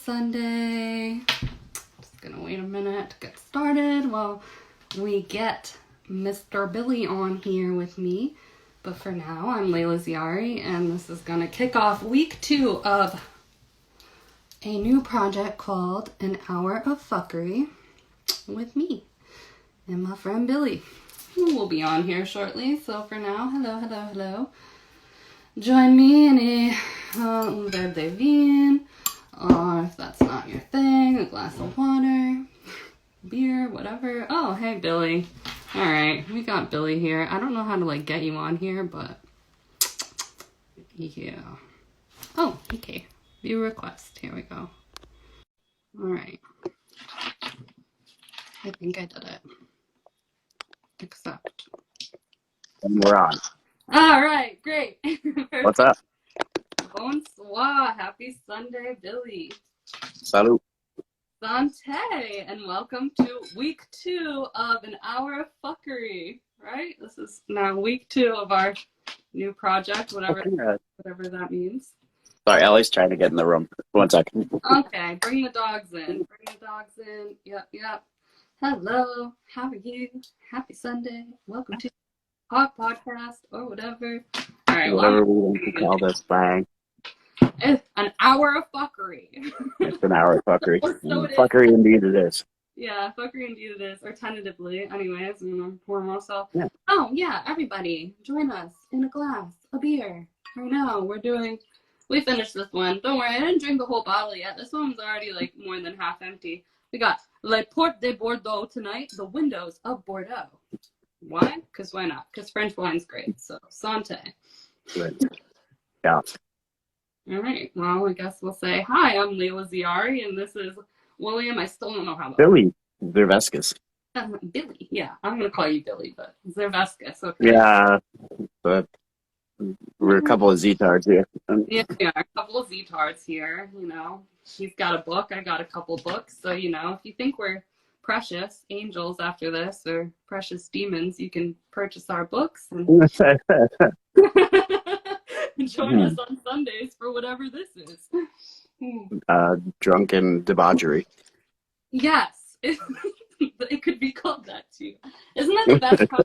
Sunday. Just gonna wait a minute to get started while we get Mr. Billy on here with me. But for now, I'm Leila Ziari, and this is gonna kick off week 2 of a new project called An Hour of Fuckery with me and my friend Billy, who will be on here shortly. So for now, hello. Join me in a verre de vin, or if that's not your thing, a glass of water, beer, whatever. Oh, hey, Billy. All right, we got Billy here. I don't know how to, get you on here, but yeah. Oh, okay. View request. Here we go. All right. I think I did it. Accept. And we're on. All right, great. What's up? Bonsoir. Happy Sunday, Billy. Salut. Sante, and welcome to week 2 of An Hour of Fuckery, right? This is now week 2 of our new project, whatever that means. Sorry, Ellie's trying to get in the room. 1 second. Okay, bring the dogs in. Yep. Hello, how are you? Happy Sunday. Welcome to our podcast, or whatever. All right, whatever we want to call this thing. It's an hour of fuckery. It's an hour of fuckery. So Fuckery indeed it is. Yeah, fuckery indeed it is, or tentatively. Anyways, I'm gonna pour myself. Yeah. Oh yeah, everybody, join us in a glass, a beer. I know we finished this one. Don't worry, I didn't drink the whole bottle yet. This one's already more than half empty. We got Le Porte de Bordeaux tonight, the windows of Bordeaux. Why? Because why not? Because French wine's great. So Sante. Good. Yeah. All right. Well, I guess we'll say hi. I'm Leila Ziari, and this is William. I still don't know how. Billy. Zerveskes. Billy. Yeah, I'm gonna call you Billy, but Zerveskes. Okay. Yeah, but we're a couple of Z-tards here. Yeah, a couple of Z-tards here. He's got a book. I got a couple books. So if you think we're precious angels after this, or precious demons, you can purchase our books and join us on Sundays for whatever this is. Drunken debauchery. Yes, it could be called that too. Isn't that the best kind?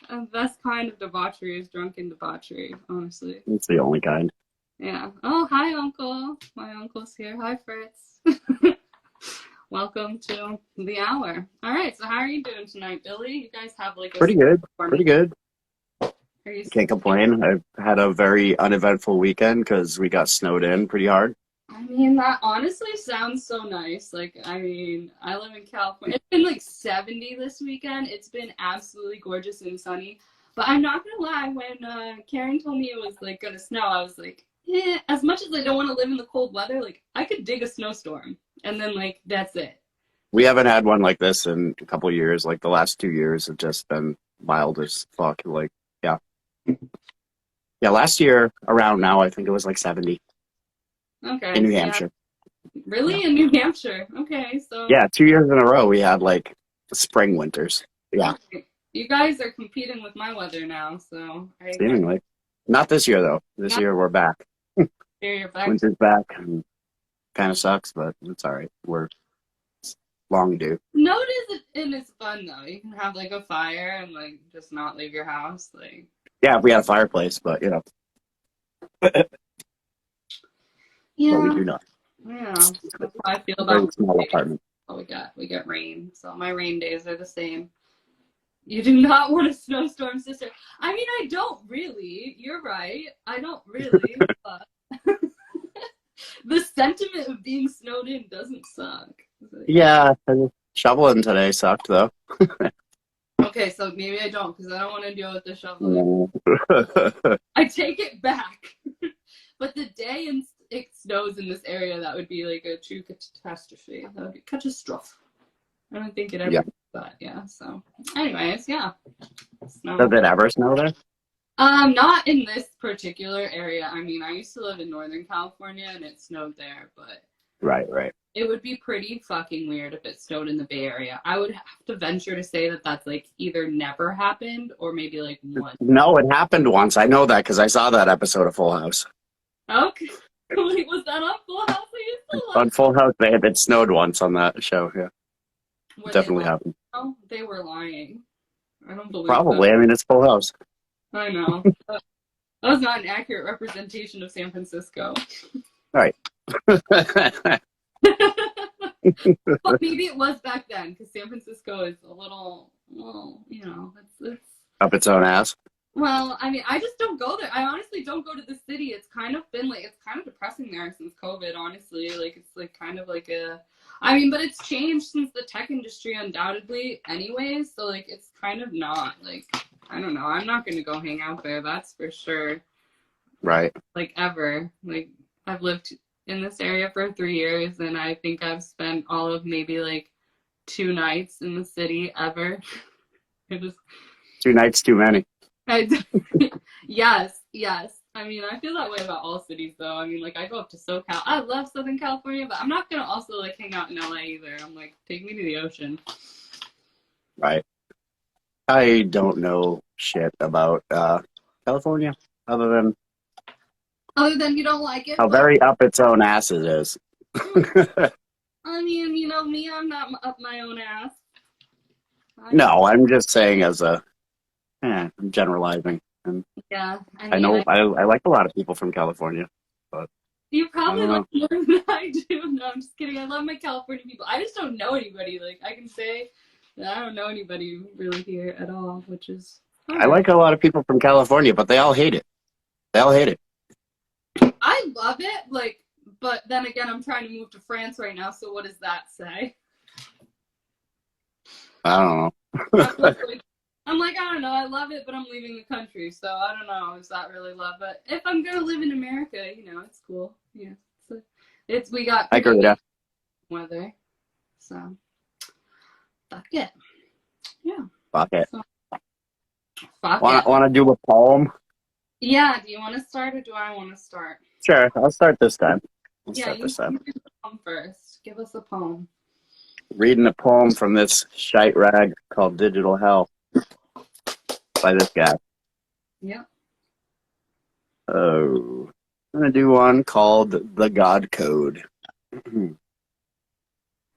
The best kind of debauchery is drunken debauchery, honestly. It's the only kind. Yeah. Oh, hi, Uncle. My uncle's here. Hi, Fritz. Welcome to the hour. All right, so how are you doing tonight, Billy? You guys have a Pretty good. Are you Can't complain. I've had a very uneventful weekend because we got snowed in pretty hard. I mean, that honestly sounds so nice. I live in California. It's been 70 this weekend. It's been absolutely gorgeous and sunny. But I'm not gonna lie, when Karen told me it was gonna snow, I was like, as much as I don't want to live in the cold weather, I could dig a snowstorm. And then that's it. We haven't had one like this in a couple of years. The last 2 years have just been wild as fuck. Yeah. Yeah, last year around now, I think it was 70. Okay. In New Hampshire. Really? Yeah. In New Hampshire? Okay, so. Yeah, 2 years in a row we had spring winters. Yeah. Okay. You guys are competing with my weather now, so. Seemingly. Not this year though. This year we're back. Here you're back. Winter's back. Kind of sucks, but it's all right. We're long due. No, it is, and it's fun though. You can have a fire and just not leave your house. Yeah, if we had a fireplace, but Yeah. But we do not. Yeah. That's how I feel A very about small apartment. Oh, we get rain. So my rain days are the same. You do not want a snowstorm, sister. I mean, I don't really. You're right. I don't really. But the sentiment of being snowed in doesn't suck. Yeah, shoveling today sucked though. Okay, so maybe I don't, because I don't want to deal with the shoveling. I take it back. But the day it snows in this area, that would be a true catastrophe. That would be catastrophe. I don't think it ever does that, yeah. So, anyways, yeah. Snow. Does it ever snow there? Not in this particular area. I mean, I used to live in Northern California, and it snowed there, but... Right. It would be pretty fucking weird if it snowed in the Bay Area. I would have to venture to say that that's either never happened or maybe once. No, it happened once. I know that because I saw that episode of Full House. Okay. Wait, was that on Full House? I used to love On Full House, it snowed once on that show. Yeah, Were they definitely lying? happened. Oh, they were lying. I don't believe Probably. that. I mean, it's Full House. I know. That was not an accurate representation of San Francisco. All right. But maybe it was back then, because San Francisco is a little, well, you know, it's. Up its own ass. Well, I mean, I just don't go there. I honestly don't go to the city. It's kind of been like, it's kind of depressing there since COVID, honestly. Like, it's like kind of like I mean, but it's changed since the tech industry, undoubtedly, anyways. So, like, it's kind of not, like, I don't know. I'm not going to go hang out there, that's for sure. Right. Like, ever. Like, I've lived in this area for 3 years, and I think I've spent all of maybe, like, 2 nights in the city ever. It was 2 nights too many. Yes. I mean, I feel that way about all cities, though. I mean, like, I go up to SoCal. I love Southern California, but I'm not going to also, like, hang out in LA either. I'm like, take me to the ocean. Right. I don't know shit about California other than You don't like it? how very up its own ass it is. I mean, you know me, I'm not up my own ass. No, I'm just saying I'm generalizing. And Yeah. I know I like a lot of people from California, but you probably like more than I do. No, I'm just kidding. I love my California people. I just don't know anybody. Like, I can say that I don't know anybody really here at all, which is I like a lot of people from California, but they all hate it. They all hate it. I love it, like, but then again, I'm trying to move to France right now, so what does that say? I don't know. I'm like, I don't know, I love it, but I'm leaving the country, so I don't know, is that really love? But if I'm gonna live in America, you know, it's cool. Yeah, we got I agree with that. Weather, so fuck it. Yeah. Fuck it. So, fuck it. Want to do a poem? Yeah. Do you want to start or do I want to start? Sure, I'll start this time. You do the poem first. Give us a poem. Reading a poem from this shite rag called Digital Hell by this guy. Yep. Oh, I'm going to do one called The God Code.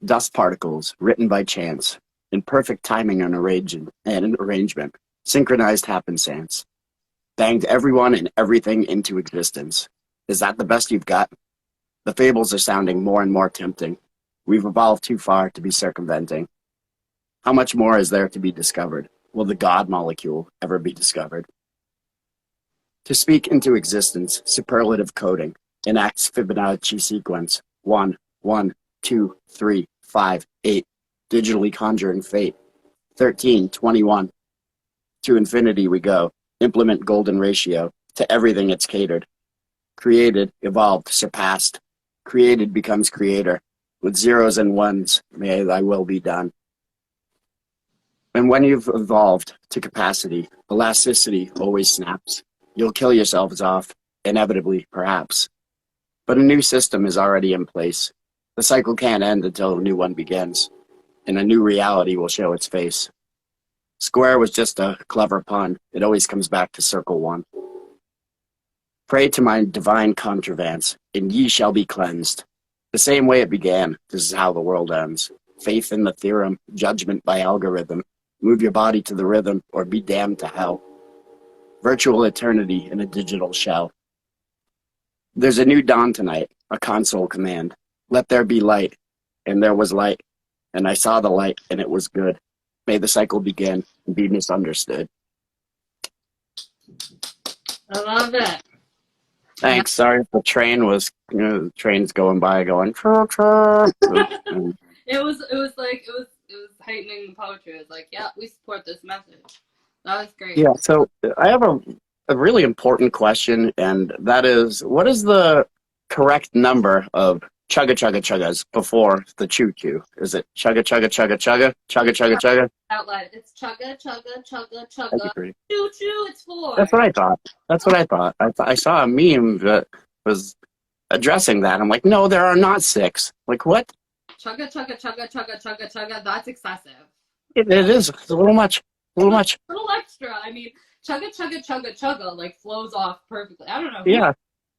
Dust particles, written by chance, in perfect timing and arrangement, synchronized happenstance, banged everyone and everything into existence. Is that the best you've got? The fables are sounding more and more tempting. We've evolved too far to be circumventing. How much more is there to be discovered? Will the God molecule ever be discovered? To speak into existence, superlative coding, enacts Fibonacci sequence, 1, 1, 2, 3, 5, 8, digitally conjuring fate, 13, 21. To infinity we go, implement golden ratio, to everything it's catered. Created, evolved, surpassed. Created becomes creator. With zeros and ones, may thy will be done. And when you've evolved to capacity, elasticity always snaps. You'll kill yourselves off, inevitably, perhaps. But a new system is already in place. The cycle can't end until a new one begins, and a new reality will show its face. Square was just a clever pun. It always comes back to circle one. Pray to my divine contrivance, and ye shall be cleansed. The same way it began, this is how the world ends. Faith in the theorem, judgment by algorithm. Move your body to the rhythm, or be damned to hell. Virtual eternity in a digital shell. There's a new dawn tonight, a console command. Let there be light, and there was light, and I saw the light, and it was good. May the cycle begin and be misunderstood. I love it. Thanks. Sorry if the train was, the train's going by going. It was heightening the poetry. It was like, yeah, we support this message. That was great. Yeah, so I have a really important question, and that is, what is the correct number of chugga chugga chuggas before the choo choo? Is it chugga chugga chugga chugga chugga chugga chugga? Out loud. It's chugga chugga chugga chugga. Choo choo. It's 4. That's what I thought. I saw a meme that was addressing that. I'm like, no, there are not 6. Like, what? Chugga chugga chugga chugga chugga chugga. That's excessive. It is. It's a little much. A little much. A little extra. I mean, chugga chugga chugga chugga like flows off perfectly. I don't know. Yeah.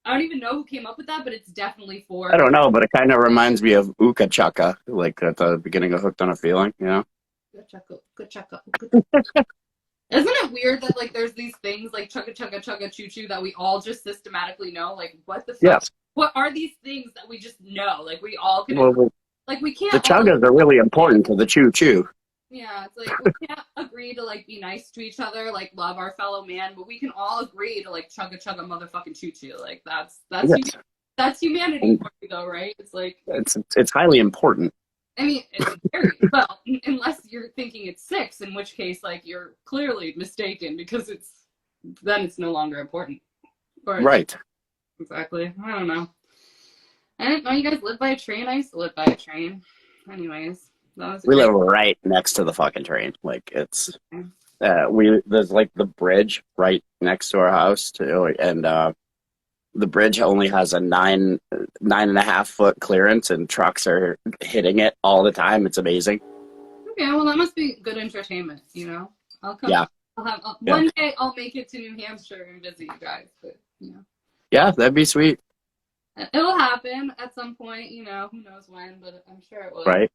I don't even know who came up with that, but it's definitely for. I don't know, but it kind of reminds me of Uka Chaka, like at the beginning of Hooked on a Feeling, you know? Good chaka, good chaka. Isn't it weird that like there's these things like chugga chugga chugga choo choo that we all just systematically know? Like what the fuck? Yes. What are these things that we just know? Like we all can Well, like we can't the chuggas are really important to the choo choo. Yeah, it's like we can't agree to like be nice to each other, like love our fellow man, but we can all agree to like chugga chugga motherfucking choo choo. Like that's humanity for you though, right? It's like it's highly important. I mean, it's very well, unless you're thinking it's 6, in which case like you're clearly mistaken because it's no longer important. Or, Right. Exactly. I don't know. I didn't know you guys live by a train. I used to live by a train. Anyways. We live right next to the fucking train. Like it's there's like the bridge right next to our house too, and the bridge only has a 9.5 foot clearance, and trucks are hitting it all the time. It's amazing. Okay, well that must be good entertainment, you know. I'll come. Yeah. One day I'll make it to New Hampshire and visit you guys, but you know. Yeah, that'd be sweet. It'll happen at some point, you know. Who knows when, but I'm sure it will. Right.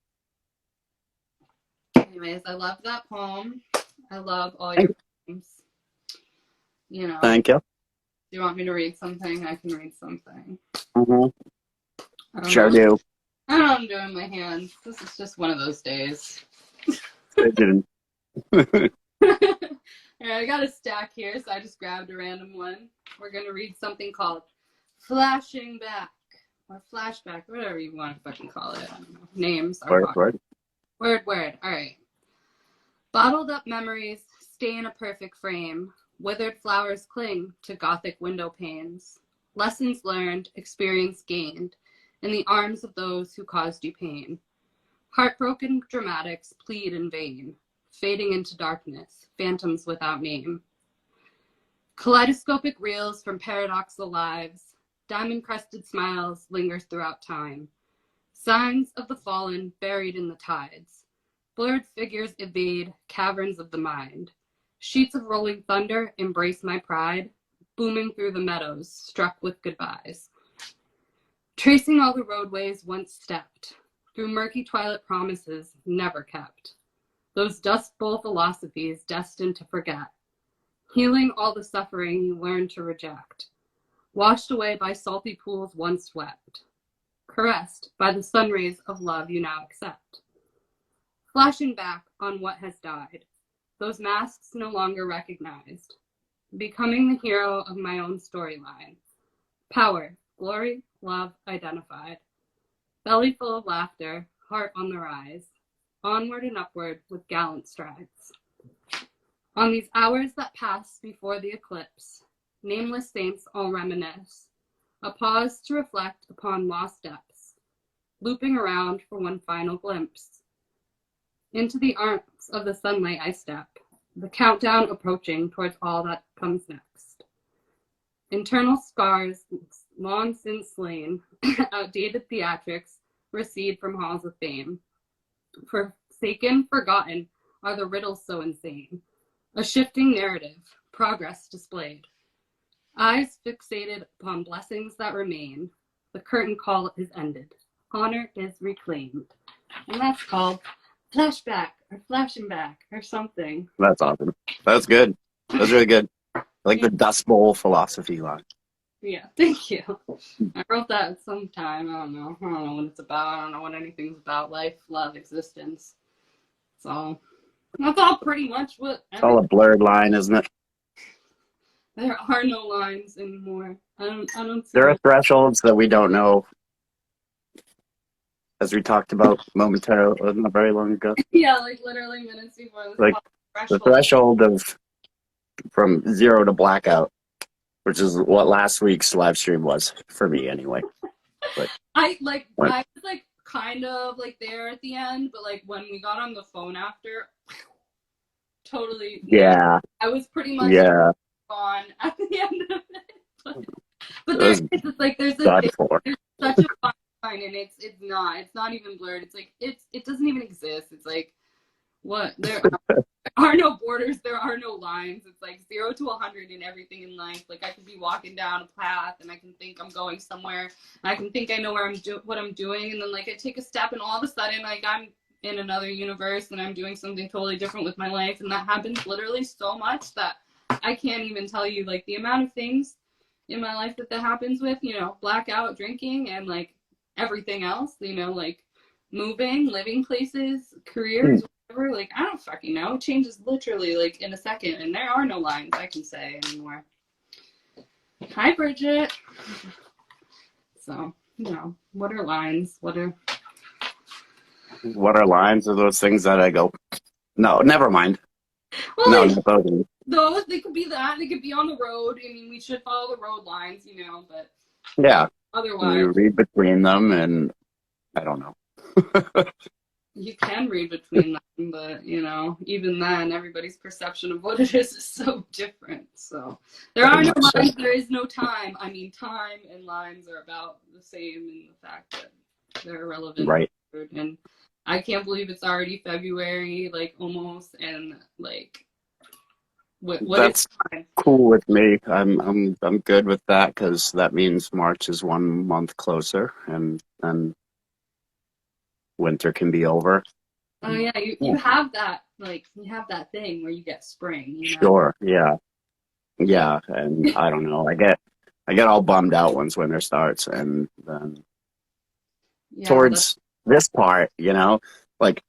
Anyways, I love that poem. I love all your poems. You know. Thank you. Do you want me to read something? I can read something. Mm-hmm. Sure do. I don't know what I'm doing with my hands. This is just one of those days. I didn't. Alright, I got a stack here, so I just grabbed a random one. We're going to read something called Flashing Back. Or Flashback, whatever you want to fucking call it. I don't know. Names are hard. Word. Alright. Bottled up memories stay in a perfect frame. Withered flowers cling to Gothic window panes. Lessons learned, experience gained, in the arms of those who caused you pain. Heartbroken dramatics plead in vain, fading into darkness, phantoms without name. Kaleidoscopic reels from paradoxal lives, diamond-crested smiles linger throughout time. Signs of the fallen buried in the tides. Blurred figures evade caverns of the mind. Sheets of rolling thunder embrace my pride, booming through the meadows, struck with goodbyes. Tracing all the roadways once stepped, through murky twilight promises never kept. Those dust bowl philosophies destined to forget. Healing all the suffering you learned to reject. Washed away by salty pools once swept. Caressed by the sun rays of love you now accept. Flashing back on what has died. Those masks no longer recognized. Becoming the hero of my own storyline. Power, glory, love identified. Belly full of laughter, heart on the rise. Onward and upward with gallant strides. On these hours that pass before the eclipse, nameless saints all reminisce. A pause to reflect upon lost depths. Looping around for one final glimpse. Into the arms of the sunlight I step, the countdown approaching towards all that comes next. Internal scars, long since slain, outdated theatrics, recede from halls of fame. Forsaken, forgotten, are the riddles so insane. A shifting narrative, progress displayed. Eyes fixated upon blessings that remain. The curtain call is ended. Honor is reclaimed. And that's called Flashback or Flashing Back or something. That's awesome. That's good. That's really good. I like the Dust Bowl philosophy line. Yeah, thank you. I wrote that sometime. I don't know what it's about. I don't know what anything's about. Life, love, existence. That's all pretty much what. It's all a blurred line, isn't it? There are no lines anymore. I don't see. There are thresholds that we don't know, as we talked about momentarily, not very long ago. Yeah, like literally minutes before this. Like the threshold of from zero to blackout, which is what last week's live stream was for me, anyway. But I was like kind of like there at the end, but like when we got on the phone after, totally. Yeah. I was pretty much gone at the end of it. But there's such a fine line, and it's not even blurred. It's like it doesn't even exist. It's like what there are no borders, there are no lines. It's like 0 to 100 in everything in life. Like, I could be walking down a path and I can think I'm going somewhere, and I can think I know where what I'm doing, and then like I take a step and all of a sudden like I'm in another universe and I'm doing something totally different with my life. And that happens literally so much that I can't even tell you like the amount of things in my life that happens with, you know, blackout drinking and like everything else, you know, like moving, living places, careers, whatever. Like, I don't fucking know. It changes literally like in a second, and there are no lines I can say anymore. Hi, Bridget. So, you know, what are lines? What are lines? Are those things that I go, no, never mind. well, No, like, not those. those, they could be that. They could be on the road. I mean, we should follow the road lines, you know, but Yeah. otherwise, You read between them, and I don't know. you can read between them, but, you know, even then, everybody's perception of what it is so different. So there are no lines, there is no time. I mean, time and lines are about the same in the fact that they're irrelevant. Right. And I can't believe it's already February, like, almost, and, like, what That's is time? cool with me. I'm good with that, because that means March is 1 month closer, and winter can be over. Oh yeah, you have that, like, you have that thing where you get spring, you know? Sure. Yeah, and I don't know. I get all bummed out once winter starts, and then towards this part, you know, like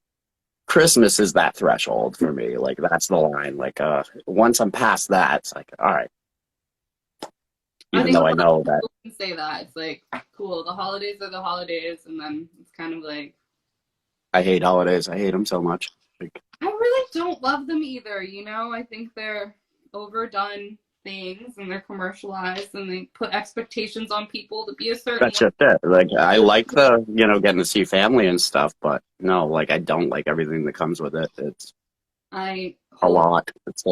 Christmas is that threshold for me. Like, that's the line. Like, once I'm past that, it's like, all right. Even though I know that. People can say that. It's like, cool, the holidays are the holidays, and then it's kind of like, I hate holidays. I hate them so much. Like, I really don't love them either, you know? I think they're overdone things, and they're commercialized, and they put expectations on people to be a certain that's just it. Like, I like the, you know, getting to see family and stuff, but no, like, I don't like everything that comes with it. It's a lot. It's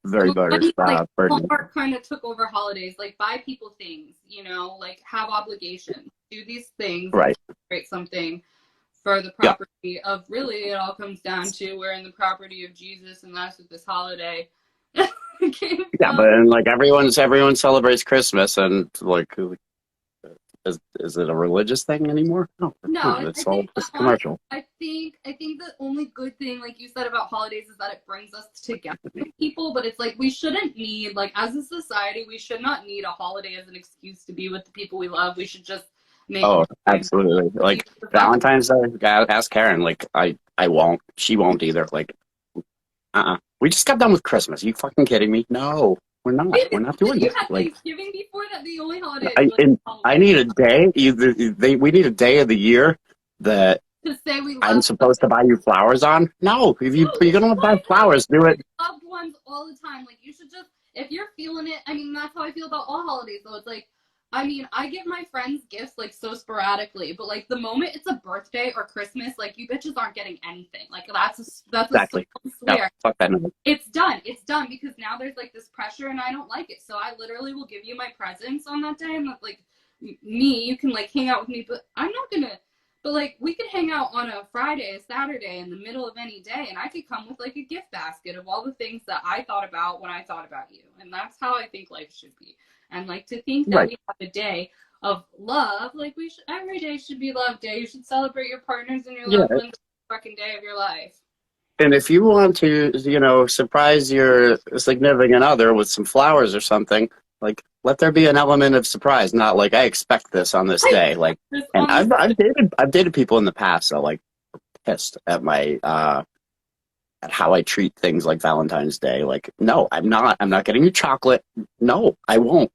very burden. Hallmark kind of took over holidays, like, buy people things, you know, like, have obligations, do these things, right? Create something for the property of, really, it all comes down to we're in the property of Jesus, and that's what this holiday came from. Yeah, but and, like, everyone celebrates Christmas, and like, is it a religious thing anymore? No, it's all just commercial. I think the only good thing, like you said, about holidays is that it brings us together with people, but it's like, we shouldn't need, like, as a society, we should not need a holiday as an excuse to be with the people we love. We should just make absolutely. Like, Valentine's Day, ask Karen. Like, I won't. She won't either. Like, we just got done with Christmas. Are you fucking kidding me? No, we're not. We're not doing it. Like, Thanksgiving before that, the only holiday. I need a day. We need a day of the year that to say I'm supposed to buy you flowers on. No, if you're gonna buy flowers, do it. Loved ones all the time. Like, you should just, if you're feeling it. I mean, that's how I feel about all holidays. Though it's like, I mean, I give my friends gifts, like, so sporadically, but, like, the moment it's a birthday or Christmas, like, you bitches aren't getting anything. Like, that's exactly. No, fuck that. It's done because now there's, like, this pressure, and I don't like it. So I literally will give you my presents on that day, and, like, you can, like, hang out with me, but I'm not gonna, but, like, we could hang out on a Friday, a Saturday, in the middle of any day, and I could come with, like, a gift basket of all the things that I thought about when I thought about you. And that's how I think life should be. And, like, to think that we have a day of love, like, every day should be love day. You should celebrate your partners and your loved ones every fucking day of your life. And if you want to, you know, surprise your significant other with some flowers or something, like, let there be an element of surprise, not like, I expect this on this day. Like, and I've dated people in the past that, like, pissed at my at how I treat things like Valentine's Day. Like, no, I'm not getting you chocolate. No, I won't.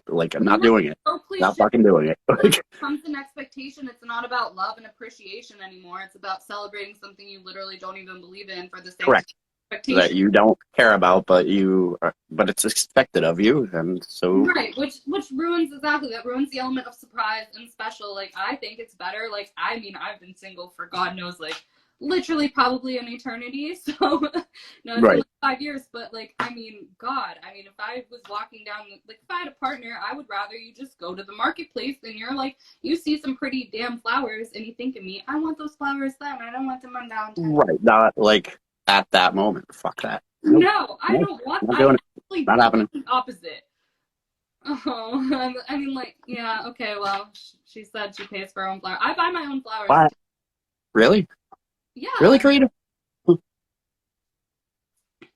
Like, I'm not doing it. Not fucking doing it. It comes an expectation. It's not about love and appreciation anymore. It's about celebrating something you literally don't even believe in for the sake of expectation that you don't care about, but it's expected of you, and so which ruins the element of surprise and special. Like, I think it's better. Like, I mean, I've been single for God knows, like, literally probably an eternity, so no, it's only 5 years, but, like, I mean, God, I mean, if I was walking down, like, if I had a partner, I would rather you just go to the marketplace and you're like, you see some pretty damn flowers and you think of me, I want those flowers then, I don't want them on Valentine's. Right, not like, at that moment. Fuck that. Nope. No, I Nope. don't want. Not I doing it. actually Not happening. do the opposite. Oh, I mean, like, yeah, okay, well, she said she pays for her own flowers. I buy my own flowers. What? Too. Really? Really Yeah, creative?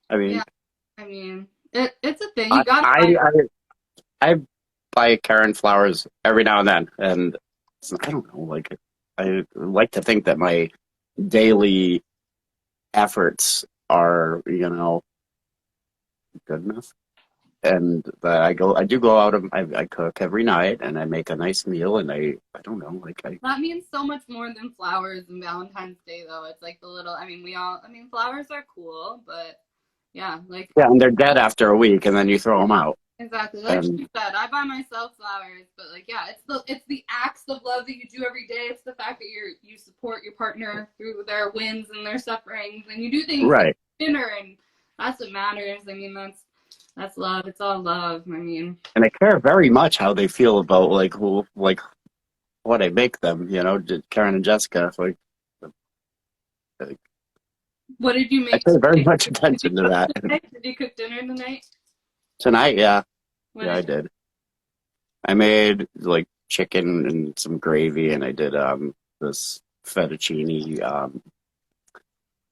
I mean, yeah. I mean, it's a thing. I, You gotta I, buy. I buy Karen flowers every now and then, and I don't know, like I like to think that my daily efforts are, good enough, and that I do go out and I cook every night, and I make a nice meal, and I don't know, like That means so much more than flowers and Valentine's Day, though. It's like the little. I mean, flowers are cool, but yeah, like yeah, and they're dead after a week, and then you throw them out, exactly, like and she said, I buy myself flowers, but like, yeah, it's the acts of love that you do every day. It's the fact that you support your partner through their wins and their sufferings, and you do things like right, dinner, and that's what matters. I mean, that's love. It's all love. I mean, and I care very much how they feel about like what I make them, Karen and Jessica, like what did you I make pay very tonight? much attention to that. Did you cook dinner tonight? Tonight, yeah, What yeah, I did did. I made like chicken and some gravy, and I did this fettuccine I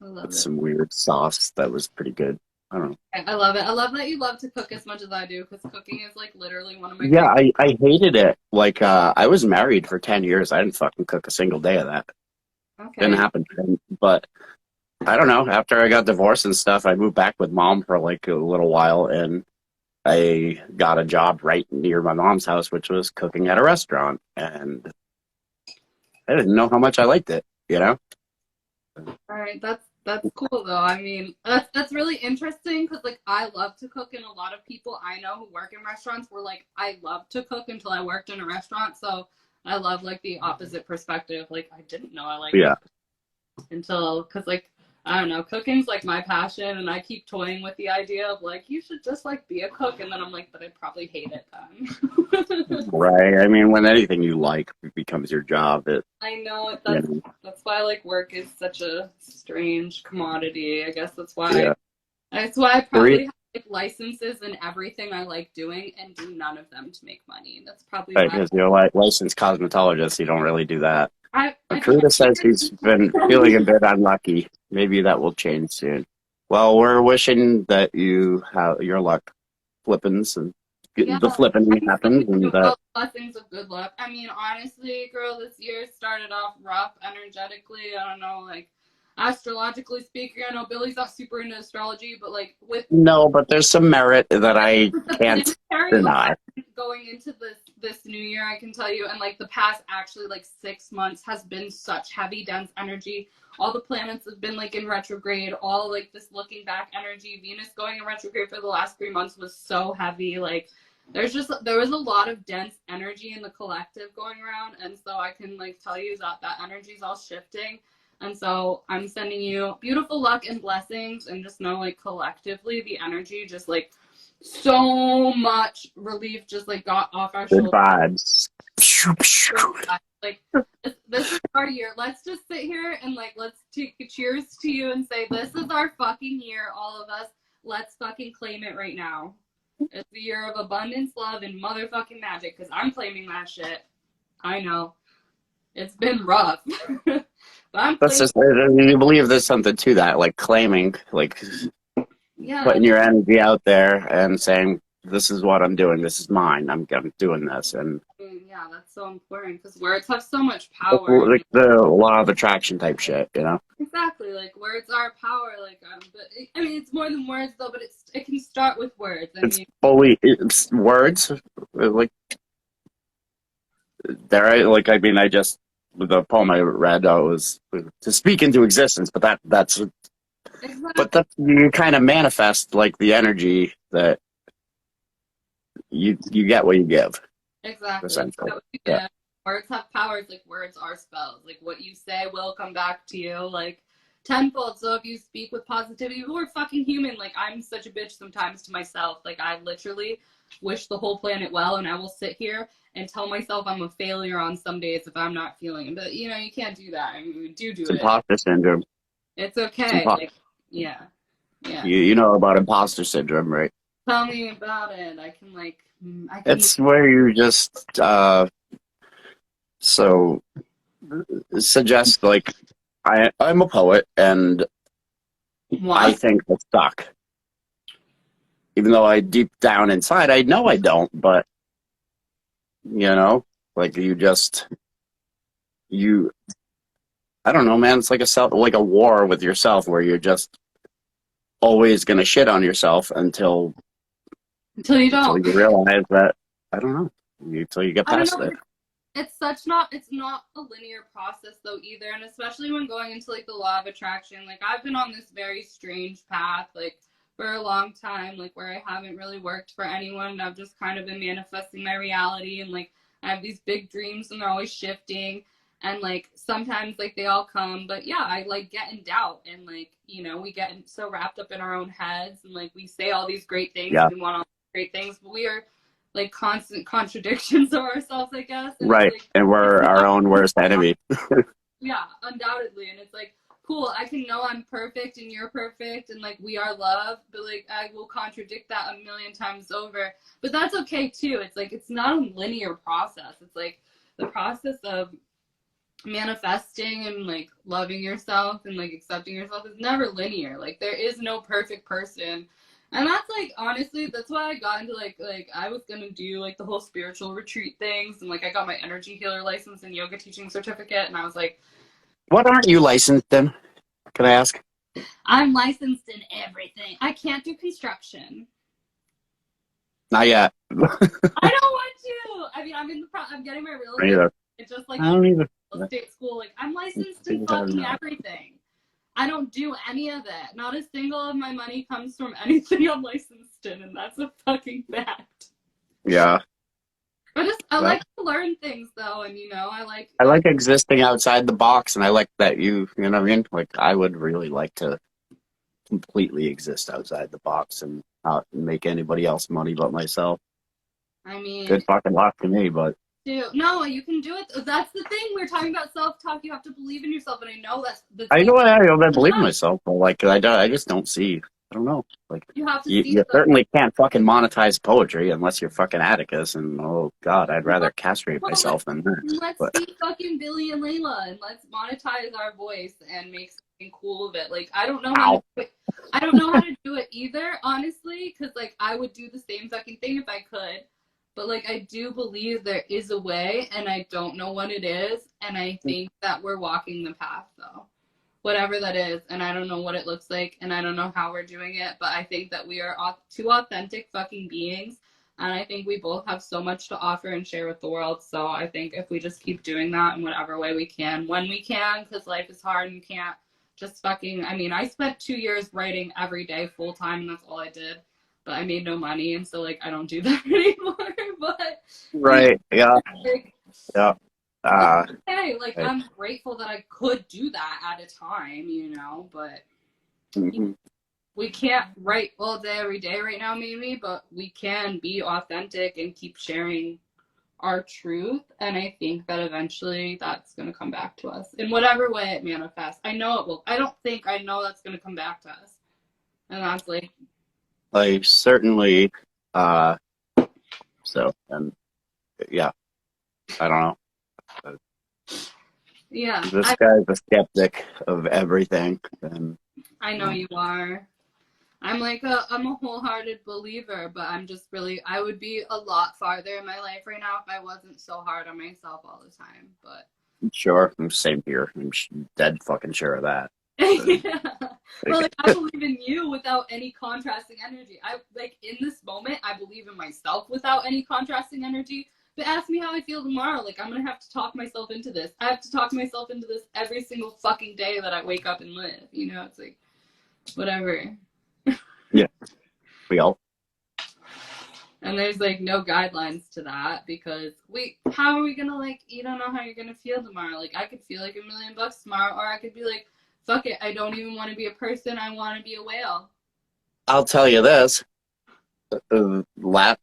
love with it. some weird sauce that was pretty good. I don't know. I love it. I love that you love to cook as much as I do, because cooking is like literally one of my Yeah, favorite. I hated it. Like I was married for 10 years. I didn't fucking cook a single day of that. Didn't Okay. happen. But I don't know. After I got divorced and stuff, I moved back with mom for like a little while, and I got a job right near my mom's house, which was cooking at a restaurant, and I didn't know how much I liked it. All right, that's cool though. I mean, that's really interesting, because like I love to cook, and a lot of people I know who work in restaurants were like, I love to cook until I worked in a restaurant. So I love like the opposite perspective. Like I didn't know I liked Yeah. it until, because like I don't know, cooking's like my passion, and I keep toying with the idea of like you should just like be a cook, and then I'm like, but I'd probably hate it then. Right. I mean, when anything you like becomes your job, I know you that's know, that's why like work is such a strange commodity. I guess that's why yeah. I Three, probably have like licenses in everything I like doing and do none of them to make money. That's probably right, why because you're like licensed cosmetologist, you don't really do that. I think Recruiter says he's been feeling a bit unlucky. Maybe that will change soon. Well, we're wishing that you have your luck flippins and yeah, the flipping I'm happens, sending you and all the blessings of good luck. I mean, honestly, girl, this year started off rough energetically. I don't know, like astrologically speaking. I know Billy's not super into astrology, but like with no, but there's some merit that I the can't planetary deny. alignment going into this new year, I can tell you, and like the past actually like 6 months has been such heavy, dense energy. All the planets have been like in retrograde. All like this looking back energy. Venus going in retrograde for the last 3 months was so heavy. Like there was a lot of dense energy in the collective going around, and so I can like tell you that energy is all shifting. And so I'm sending you beautiful luck and blessings, and just know like collectively the energy just like so much relief just like got off our Good shoulders. vibes. Like this is our year. Let's just sit here and like let's take a cheers to you and say this is our fucking year, all of us. Let's fucking claim it right now. It's the year of abundance, love, and motherfucking magic, because I'm claiming that shit. I know. It's been rough. But I'm That's claiming. just, you believe there's something to that, like claiming, like Yeah, putting your energy out there and saying, "This is what I'm doing. This is mine. I'm doing this." And yeah, that's so important, because words have so much power. I like mean, the law of attraction type shit. exactly, like words are power. Like, but I mean, it's more than words though. But it can start with words. I mean, It's words. Like like I mean, I just the poem I read was to speak into existence, but exactly, that you kind of manifest like the energy that you get what you give, exactly. That's essentially. what you Yeah. get. Words have powers. Like words are spells. Like what you say will come back to you. Like tenfold. So if you speak with positivity, we're fucking human. Like I'm such a bitch sometimes to myself. Like I literally wish the whole planet well, and I will sit here and tell myself I'm a failure on some days if I'm not feeling it. But you know, you can't do that. I mean, we do It's it. imposter syndrome. It's It's okay. imposter. Like Yeah. Yeah. You know about imposter syndrome, right? Tell me about it. I can It's where you just so suggest like I'm a poet and I what? think I suck. Even though I deep down inside I know I don't, but like you I don't know, man, it's like a war with yourself where you're just always gonna shit on yourself Until you until don't. you realize that I don't know. Until you get I don't past know. it. It's not a linear process though either, and especially when going into like the law of attraction. Like I've been on this very strange path like for a long time, like where I haven't really worked for anyone, and I've just kind of been manifesting my reality, and like I have these big dreams and they're always shifting, and like sometimes like they all come, but yeah, I like get in doubt, and like we get so wrapped up in our own heads, and like we say all these great things Yeah. and we want all these great things, but we are like constant contradictions of ourselves, I guess. And it's Right. like And it's we're our not own worst enemy. yeah, undoubtedly. And it's like, cool, I can know I'm perfect and you're perfect and like we are love, but like I will contradict that a million times over. But that's okay too. It's like it's not a linear process. It's like the process of manifesting and like loving yourself and like accepting yourself is never linear. Like there is no perfect person. And that's like honestly, that's why I got into like I was gonna do like the whole spiritual retreat things, and like I got my energy healer license and yoga teaching certificate, and I was like, What aren't you licensed in? Can I ask? I'm licensed in everything. I can't do construction. Not yet. I don't want to. I mean, I'm getting my real estate. Either. It's just like I don't either. real estate school. Like I'm licensed in fucking everything. I don't do any of it. Not a single of my money comes from anything I'm licensed in, and that's a fucking fact. Yeah. I like to learn things though, and I like existing outside the box, and I like that you know what I mean? Like I would really like to completely exist outside the box and not make anybody else money but myself. I mean, good fucking luck to me, but no, you can do it. That's the thing. We're talking about self-talk. You have to believe in yourself, and I know that's the I thing. know I believe in myself, but like I just don't see. I don't know. Like You have to see you certainly can't fucking monetize poetry unless you're fucking Atticus, and oh god, I'd rather castrate myself than that. Let's be fucking Billy and Leila, and let's monetize our voice and make something cool of it. Like I don't know how to do it. I don't know how to do it either, honestly, because like I would do the same fucking thing if I could. But like I do believe there is a way, and I don't know what it is, and I think that we're walking the path though. Whatever that is, and I don't know what it looks like, and I don't know how we're doing it, but I think that we are two authentic fucking beings, and I think we both have so much to offer and share with the world. So I think if we just keep doing that in whatever way we can, when we can, because life is hard and you can't just fucking, I mean, I spent 2 years writing every day full time, and that's all I did. But I made no money, and so like I don't do that anymore. But right, yeah, yeah. Hey, like I'm grateful that I could do that at a time, but we can't write all day every day right now, maybe, but we can be authentic and keep sharing our truth. And I think that eventually that's going to come back to us in whatever way it manifests. I know it will. I know that's going to come back to us. And that's like certainly, and yeah, I don't know. Yeah. This guy's a skeptic of everything. And I know you are. I'm a wholehearted believer, but I'm just really, I would be a lot farther in my life right now if I wasn't so hard on myself all the time, but. Sure, I'm same here. I'm dead fucking sure of that. Yeah. Well, like, I believe in you without any contrasting energy. I like in this moment, I believe in myself without any contrasting energy. But ask me how I feel tomorrow. Like I'm gonna have to talk myself into this. I have to talk myself into this every single fucking day that I wake up and live. It's like whatever. Yeah, we all. And there's like no guidelines to that because how are we gonna like? You don't know how you're gonna feel tomorrow. Like I could feel like $1 million tomorrow, or I could be like, fuck it, I don't even want to be a person. I want to be a whale. I'll tell you this.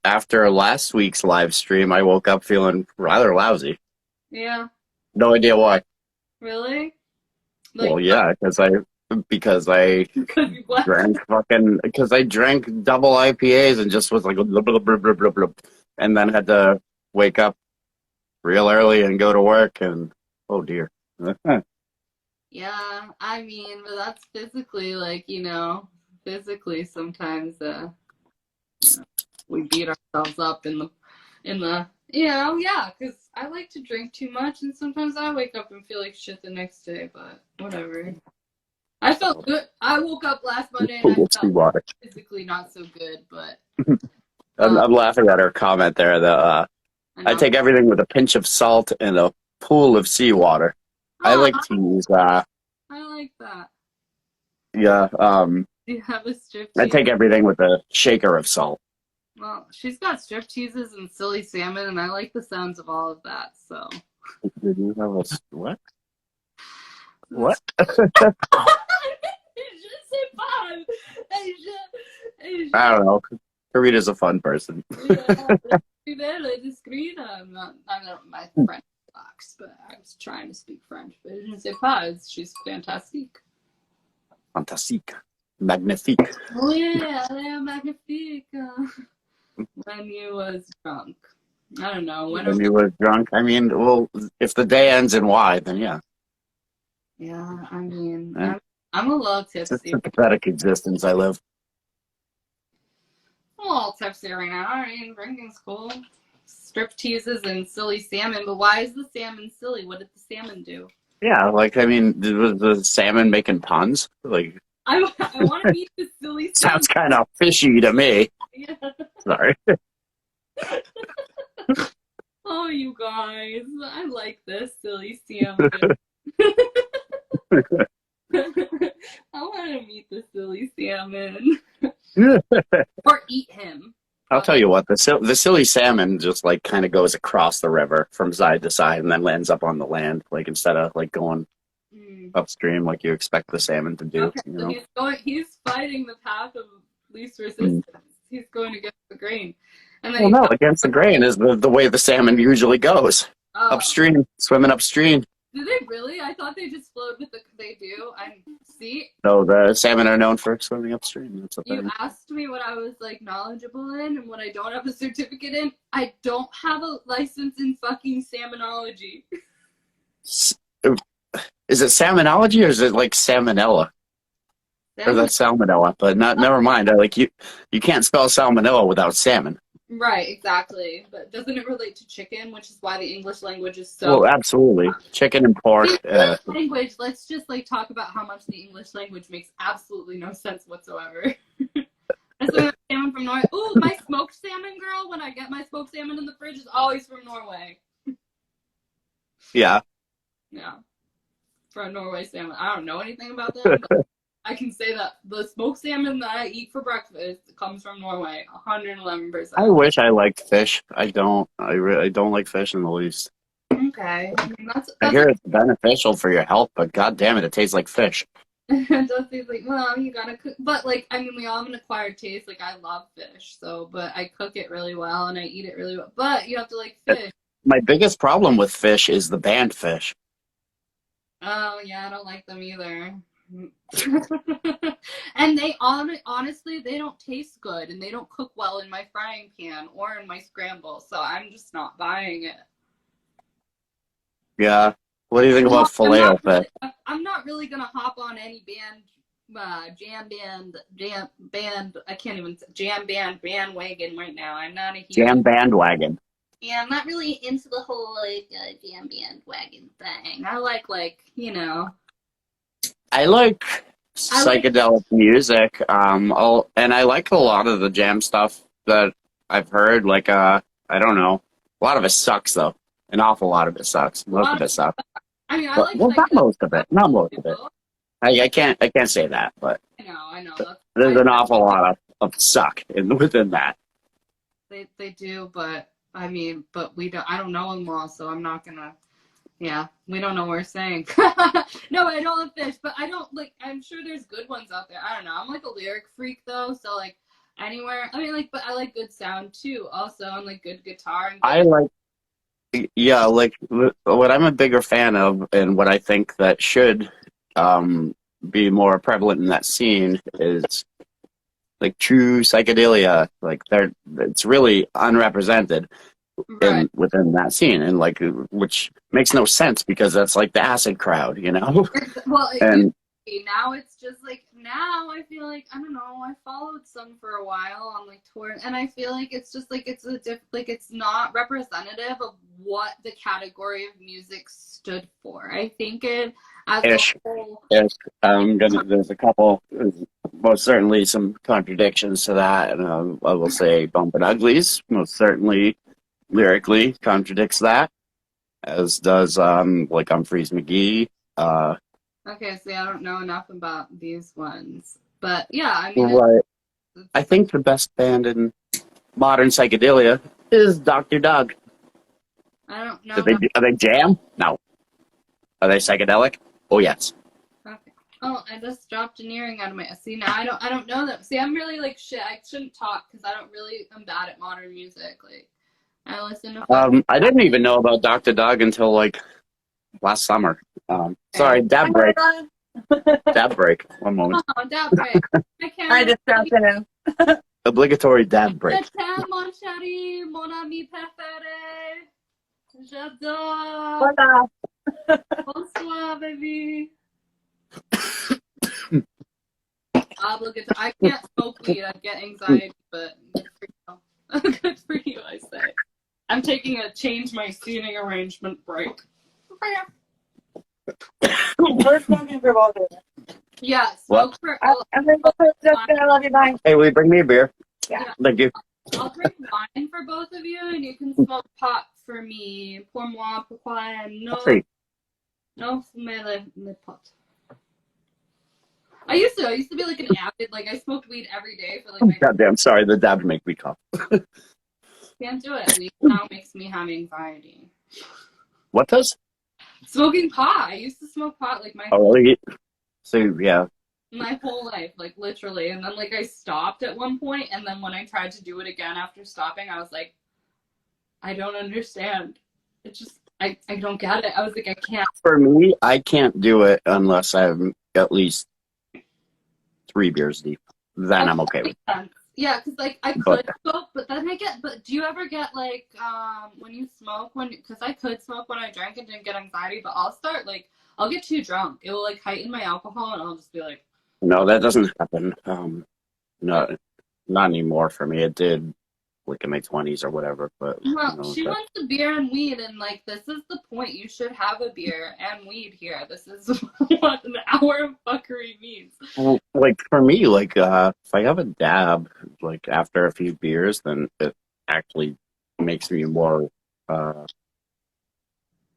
After last week's live stream, I woke up feeling rather lousy. Yeah. No idea why. Really? Well, yeah, because I because I What? because I drank double IPAs and just was like blub, blub, blub, blub, blub, blub, and then had to wake up real early and go to work and oh dear. Yeah, I mean, but that's physically like, physically sometimes we beat ourselves up yeah, because I like to drink too much and sometimes I wake up and feel like shit the next day, but whatever. I felt good. I woke up last Monday and I felt Water. physically not so good, but I'm laughing at her comment there that I take everything with a pinch of salt and a pool of seawater. I like to use I like that. yeah, Do you have a strip I tease? take everything with a shaker of salt. Well, she's got strip teases and silly salmon, and I like the sounds of all of that, so. Did you have a what? What? I don't know. Karina's a fun person. I'm not my French box, but I was trying to speak French. But je ne sais pas. She's fantastique. Fantastique. Magnifique. Oh yeah, magnifique. When you was drunk. I don't know. When you was drunk? I mean, well, if the day ends in Y, then yeah. Yeah, I mean, I'm a little tipsy. It's a pathetic existence I live. I'm a little tipsy right now. I mean, drinking's cool. Strip teases and silly salmon, but why is the salmon silly? What did the salmon do? Yeah, like, I mean, was the salmon making puns? Like, I want to meet the silly salmon. Sounds kind of fishy to me. Yeah. Sorry. Oh, you guys. I like this silly salmon. I want to meet the silly salmon. Or eat him. I'll tell you what, the silly salmon just like kind of goes across the river from side to side and then lands up on the land, like instead of like going upstream like you expect the salmon to do. Okay, so he's fighting the path of least resistance. He's going against the grain. And then against the grain is the way the salmon usually goes. Upstream, swimming upstream. Do they really? I thought they just flowed with they do. See? No, the salmon are known for swimming upstream. You asked me what I was like knowledgeable in and what I don't have a certificate in. I don't have a license in fucking salmonology. Is it salmonology or is it like salmonella? Or that's salmonella, but never mind. You can't spell salmonella without salmon. Right, exactly. But doesn't it relate to chicken, which is why the English language is so... Well, absolutely. Chicken and pork. Language, let's just like talk about how much the English language makes absolutely no sense whatsoever. So salmon from Norway. Ooh, my smoked salmon, girl, when I get my smoked salmon in the fridge, is always from Norway. Yeah. Yeah. For a Norway salmon. I don't know anything about them, but I can say that the smoked salmon that I eat for breakfast comes from Norway, 111%. I wish I liked fish. I don't. I don't like fish in the least. Okay. I hear it's beneficial for your health, but god damn it tastes like fish. It does taste like, well, you gotta cook. But, like, I mean, we all have an acquired taste. Like, I love fish, but I cook it really well and I eat it really well. But you have to like fish. My biggest problem with fish is the banned fish. Oh, yeah, I don't like them either. And they honestly, they don't taste good and they don't cook well in my frying pan or in my scramble, so I'm just not buying it. Yeah. What do you think about filet-o-fish? I'm not really gonna hop on any jam band bandwagon right now. I'm not a huge jam bandwagon. Yeah, I'm not really into the whole jam bandwagon thing. I like I like psychedelic music. And I like a lot of the jam stuff that I've heard. Like, I don't know. A lot of it sucks, though. An awful lot of it sucks. Most of it sucks. I mean, I like. Well, not most of it. Not most of it. I can't say that, but I know. There's an awful lot of suck within that. They do, but I mean, we don't. I don't know them all, so I'm not gonna. Yeah, we don't know what we're saying. No, I don't love fish, but I don't like. I'm sure there's good ones out there. I don't know. I'm like a lyric freak though, so like anywhere. I mean, but I like good sound too. Also, and like good guitar. Like what I'm a bigger fan of, and what I think that should be more prevalent in that scene is like true psychedelia. Like it's really unrepresented Right. within that scene, and like which makes no sense because that's like the acid crowd, you know. Well, it used And to be. Now it's just like, now I feel like, I don't know, I followed some for a while on like tour, and I feel like it's just like like it's not representative of what the category of music stood for. I think it as a ish, whole. ish. There's a couple, most certainly some contradictions to that, and I will say Bumpin' Uglies most certainly lyrically contradicts that, as does like Humphreys McGee. Okay, see, I don't know enough about these ones, but yeah, I mean, Right. it's I think the best band in modern psychedelia is Dr. Doug. I don't Do know they enough. are they jam? No. Are they psychedelic? Oh yes. Okay. Oh, I just dropped an earring out of my. See, now I don't know them. See, I'm really like shit. I shouldn't talk because I'm bad at modern music. Like, I listen to I didn't even know about Dr. Doug until like last summer. Sorry, dab break. Dab break. One moment. Oh, dab break. I can't. I just dropped it in. Obligatory dab break. Je t'aime, mon chéri, mon ami préféré. J'adore. Hola. Bonsoir, baby. Obligatory. I can't smoke weed. I get anxiety, but good for you. Good for you, I say. I'm taking a change my seating arrangement break. We're smoking for both of us. Yeah, What? smoke for. I'm going to go just I love you, bye. Hey, will you bring me a beer? Yeah. Thank you. I'll drink wine for both of you, and you can smoke pot for me. Pour moi, pourquoi Hey, no fumer le pot. I used to be like an avid, like I smoked weed every day for like my. goddamn, sorry, the dab make me cough. Can't do it. Weed now makes me have anxiety. What does? Smoking pot. I used to smoke pot like Oh, really? So yeah. my whole life, like literally, and then like I stopped at one point, and then when I tried to do it again after stopping, I was like, I don't understand. It just I don't get it. I was like, I can't. For me, I can't do it unless I'm at least 3 beers deep. Then I'm okay with it. Yeah, because like I could smoke, but then I get. But do you ever get like when you smoke because I could smoke when I drank and didn't get anxiety, but I'll get too drunk. It will like heighten my alcohol, and I'll just be like. No, that doesn't happen. Not anymore for me. It did like in my 20s or whatever, but Well, she wants the beer and weed, and like this is the point. You should have a beer and weed here. This is what an hour of fuckery means. well, like for me, like if I have a dab, like after a few beers, then it actually makes me more.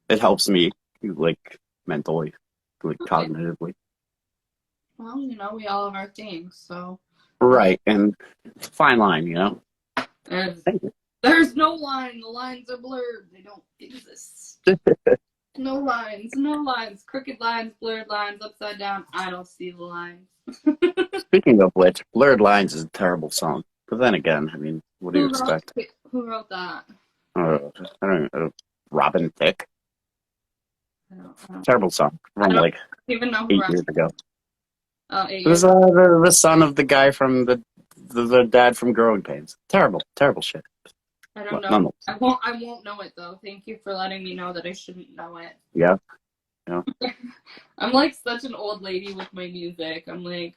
It helps me like mentally, like cognitively. Well, we all have our things, so. Right, and it's a fine line, you know. There's no line. The lines are blurred. They don't exist. No lines. Crooked lines, blurred lines, upside down. I don't see the lines. Speaking of which, Blurred Lines is a terrible song. But then again, I mean, what do you expect? Who wrote that? I don't know. Robin Thicke? I don't Terrible song from like even know who 8 wrote years ago. Oh, 8 It was years. the son of the guy from the dad from Growing Pains. Terrible shit. I don't know. Nonetheless. I won't know it though. Thank you for letting me know that I shouldn't know it. Yeah. I'm like such an old lady with my music. I'm like,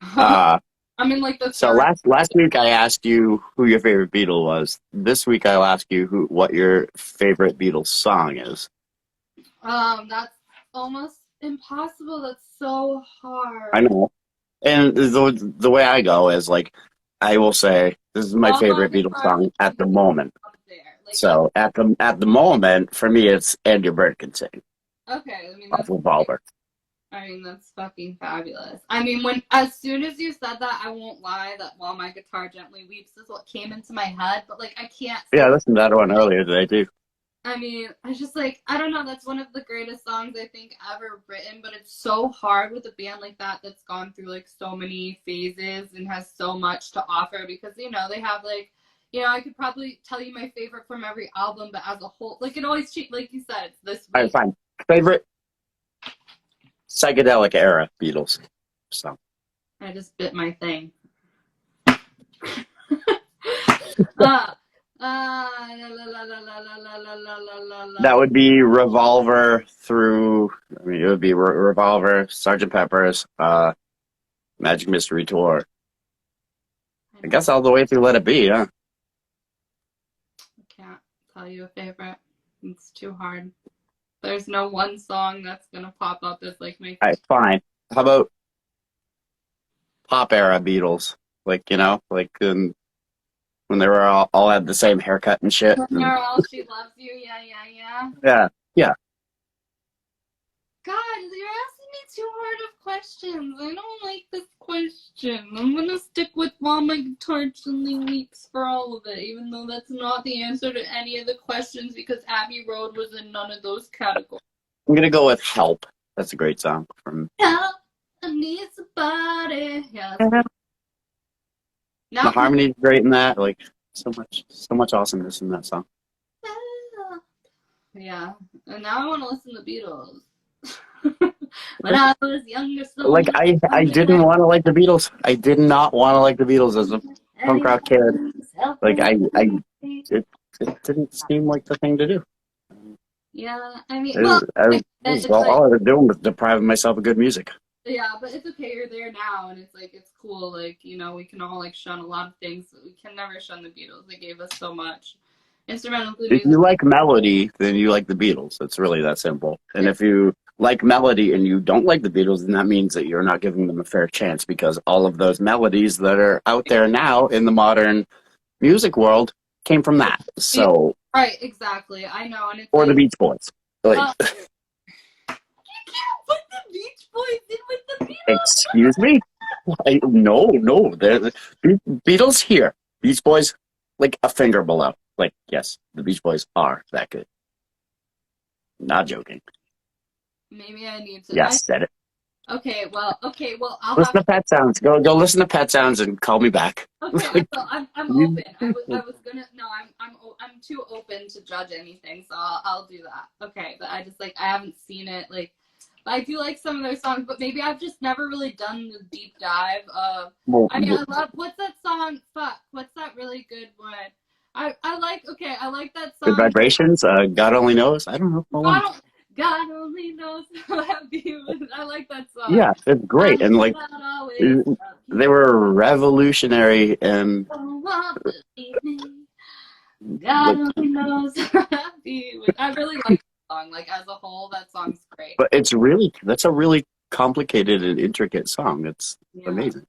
I'm in like the So third. last week I asked you who your favorite Beatle was. This week I'll ask you what your favorite Beatles song is. That's almost impossible. That's so hard. I know. And the way I go is like I will say this is my favorite Beatles song at the moment. Like, so at the moment for me it's And Your Bird Can Sing. Okay, I mean Off Revolver. that's fucking fabulous. I mean, as soon as you said that, I won't lie that While My Guitar Gently Weeps is what came into my head, but like I can't. Yeah, I listened to that one earlier today too. I mean, I just like, I don't know, that's one of the greatest songs I think ever written, but it's so hard with a band like that that's gone through like so many phases and has so much to offer because, they have like, I could probably tell you my favorite from every album, but as a whole, like it always, like you said, it's this week. All right, fine. Favorite psychedelic era Beatles. So I just bit my thing. La, that would be Revolver through. I mean, it would be Revolver, Sergeant Pepper's, Magic Mystery Tour. I guess all the way through Let It Be, huh? I can't tell you a favorite. It's too hard. There's no one song that's gonna pop up as like my. All right, fine. How about pop era Beatles? Like, like when they were all had the same haircut and shit. When you're all she loves you, yeah. Yeah. God, you're asking me too hard of questions. I don't like this question. I'm gonna stick with While My Guitar Gently Weeps for all of it, even though that's not the answer to any of the questions because Abbey Road was in none of those categories. I'm gonna go with Help. That's a great song from. Help, I need somebody. Yeah. The harmony's great in that. Like so much awesomeness in that song. Yeah, and now I want to listen to Beatles. When I was younger, so Like I didn't want to like the Beatles. I did not want to like the Beatles as a punk rock kid. Like it didn't seem like the thing to do. Yeah, I mean, all I was doing was depriving myself of good music. Yeah, but it's okay. You're there now, and it's cool. Like, we can all like shun a lot of things, but we can never shun the Beatles. They gave us so much. Instrumental If you like melody, then you like the Beatles. It's really that simple. And if you like melody and you don't like the Beatles, then that means that you're not giving them a fair chance because all of those melodies that are out there now in the modern music world came from that. So right, exactly. I know, and it's or the Beach Boys. Like, you can't put the Beach Boys in with the Beatles. Excuse me? No. The Beatles here. Beach Boys, like a finger below. Like, yes, the Beach Boys are that good. Not joking. Maybe I need to. Yes, said it. Okay, well, I'll listen to Pet Sounds. Go listen to Pet Sounds and call me back. Okay, well, I'm open. I was gonna. No, I'm too open to judge anything, so I'll do that. Okay, but I haven't seen it. Like, I do like some of their songs, but maybe I've just never really done the deep dive of. I love what's that song? Fuck, what's that really good one? I like that song. Good Vibrations. God Only Knows. I don't know. God only knows how happy. I like that song. Yeah, it's great, and like they were revolutionary and. God only knows how happy. I really like the song. Like as a whole, that song's great. But that's a really complicated and intricate song. It's amazing.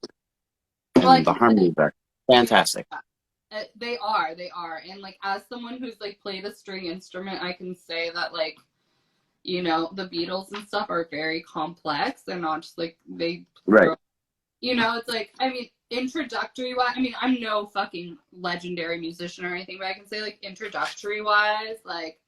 And the harmonies are fantastic. They are, and like as someone who's like played a string instrument, I can say that like. The Beatles and stuff are very complex. They're not just like they. Right. It's like, I mean, introductory wise, I mean, I'm no fucking legendary musician or anything, but I can say like introductory wise, like,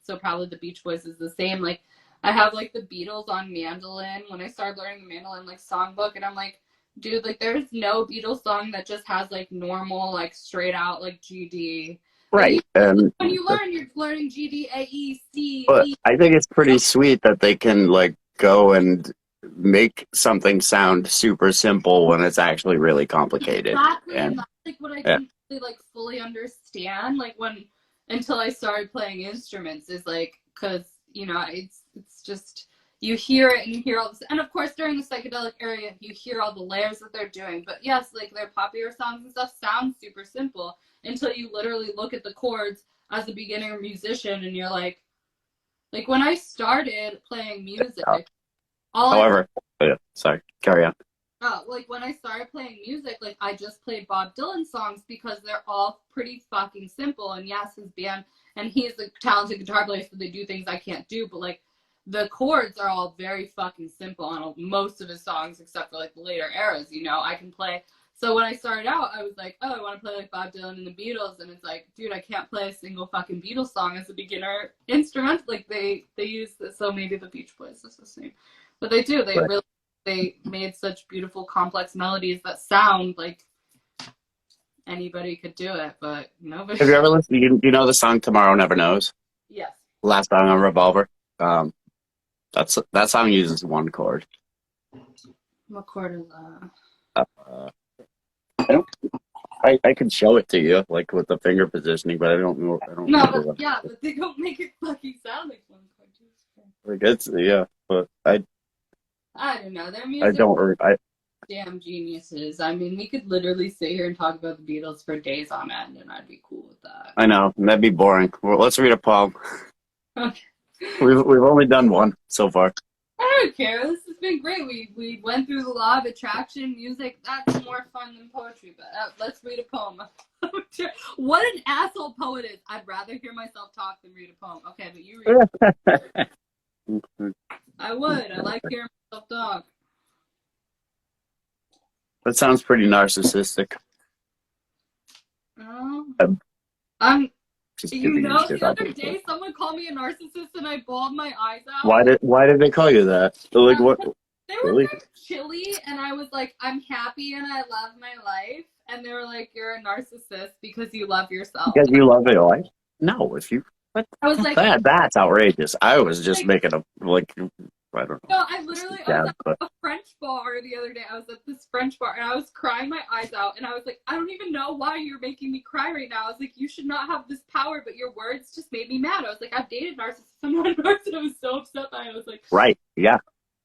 so probably the Beach Boys is the same. Like, I have like the Beatles on mandolin when I started learning the mandolin like songbook, and I'm like, dude, like there's no Beatles song that just has like normal, like straight out like GD. Right. And when you learn, you're learning G, D, A, E, C. But E. I think it's pretty sweet that they can like go and make something sound super simple when it's actually really complicated. Exactly, and that's like what I didn't really like fully understand. Like until I started playing instruments is like because it's just you hear it and you hear all this, and of course during the psychedelic era you hear all the layers that they're doing. But yes, like their popular songs and stuff sound super simple until you literally look at the chords as a beginner musician and you're like when I started playing music. Sorry, carry on. Like when I started playing music, like I just played Bob Dylan songs because they're all pretty fucking simple. And yes, his band, and he's a talented guitar player, so they do things I can't do. But like the chords are all very fucking simple on most of his songs, except for like the later eras. I can play. So when I started out, I was like, oh, I want to play like Bob Dylan and the Beatles, and it's like, dude, I can't play a single fucking Beatles song as a beginner instrument. Like they use this, so maybe the Beach Boys is the same, but they do. They made such beautiful, complex melodies that sound like anybody could do it, but nobody. Have you ever listened? You know the song "Tomorrow Never Knows"? Yes. Last song on Revolver. That song uses one chord. What chord is that? I don't. I could show it to you, like with the finger positioning, but I don't know. I don't No, remember but what. but they don't make it fucking sound like one chord. Like it's yeah, but I I don't know. Their I music don't. I damn geniuses. I mean, we could literally sit here and talk about the Beatles for days on end, and I'd be cool with that. I know that'd be boring. Well, let's read a poem. Okay. We've only done one so far. I don't care. This has been great. We went through the law of attraction, music. That's more fun than poetry. But let's read a poem. What an asshole poet is. I'd rather hear myself talk than read a poem. Okay, but you read. I would. I like hearing myself talk. That sounds pretty narcissistic. I'm. Just You kidding. know, the other day someone called me a narcissist and I bawled my eyes out. Why did they call you that? Like what? They were Really? very chilly, and I was like, I'm happy and I love my life. And they were like, you're a narcissist because you love yourself. Because you love your life? No, if you. What? I was like, That's outrageous. I was just making a like. I don't know. no, I was at a French bar the other day. I was at this French bar and I was crying my eyes out. And I was like, I don't even know why you're making me cry right now. I was like, you should not have this power, but your words just made me mad. I was like, I've dated narcissists. Someone narcissist. I was so upset that I was like, right, yeah.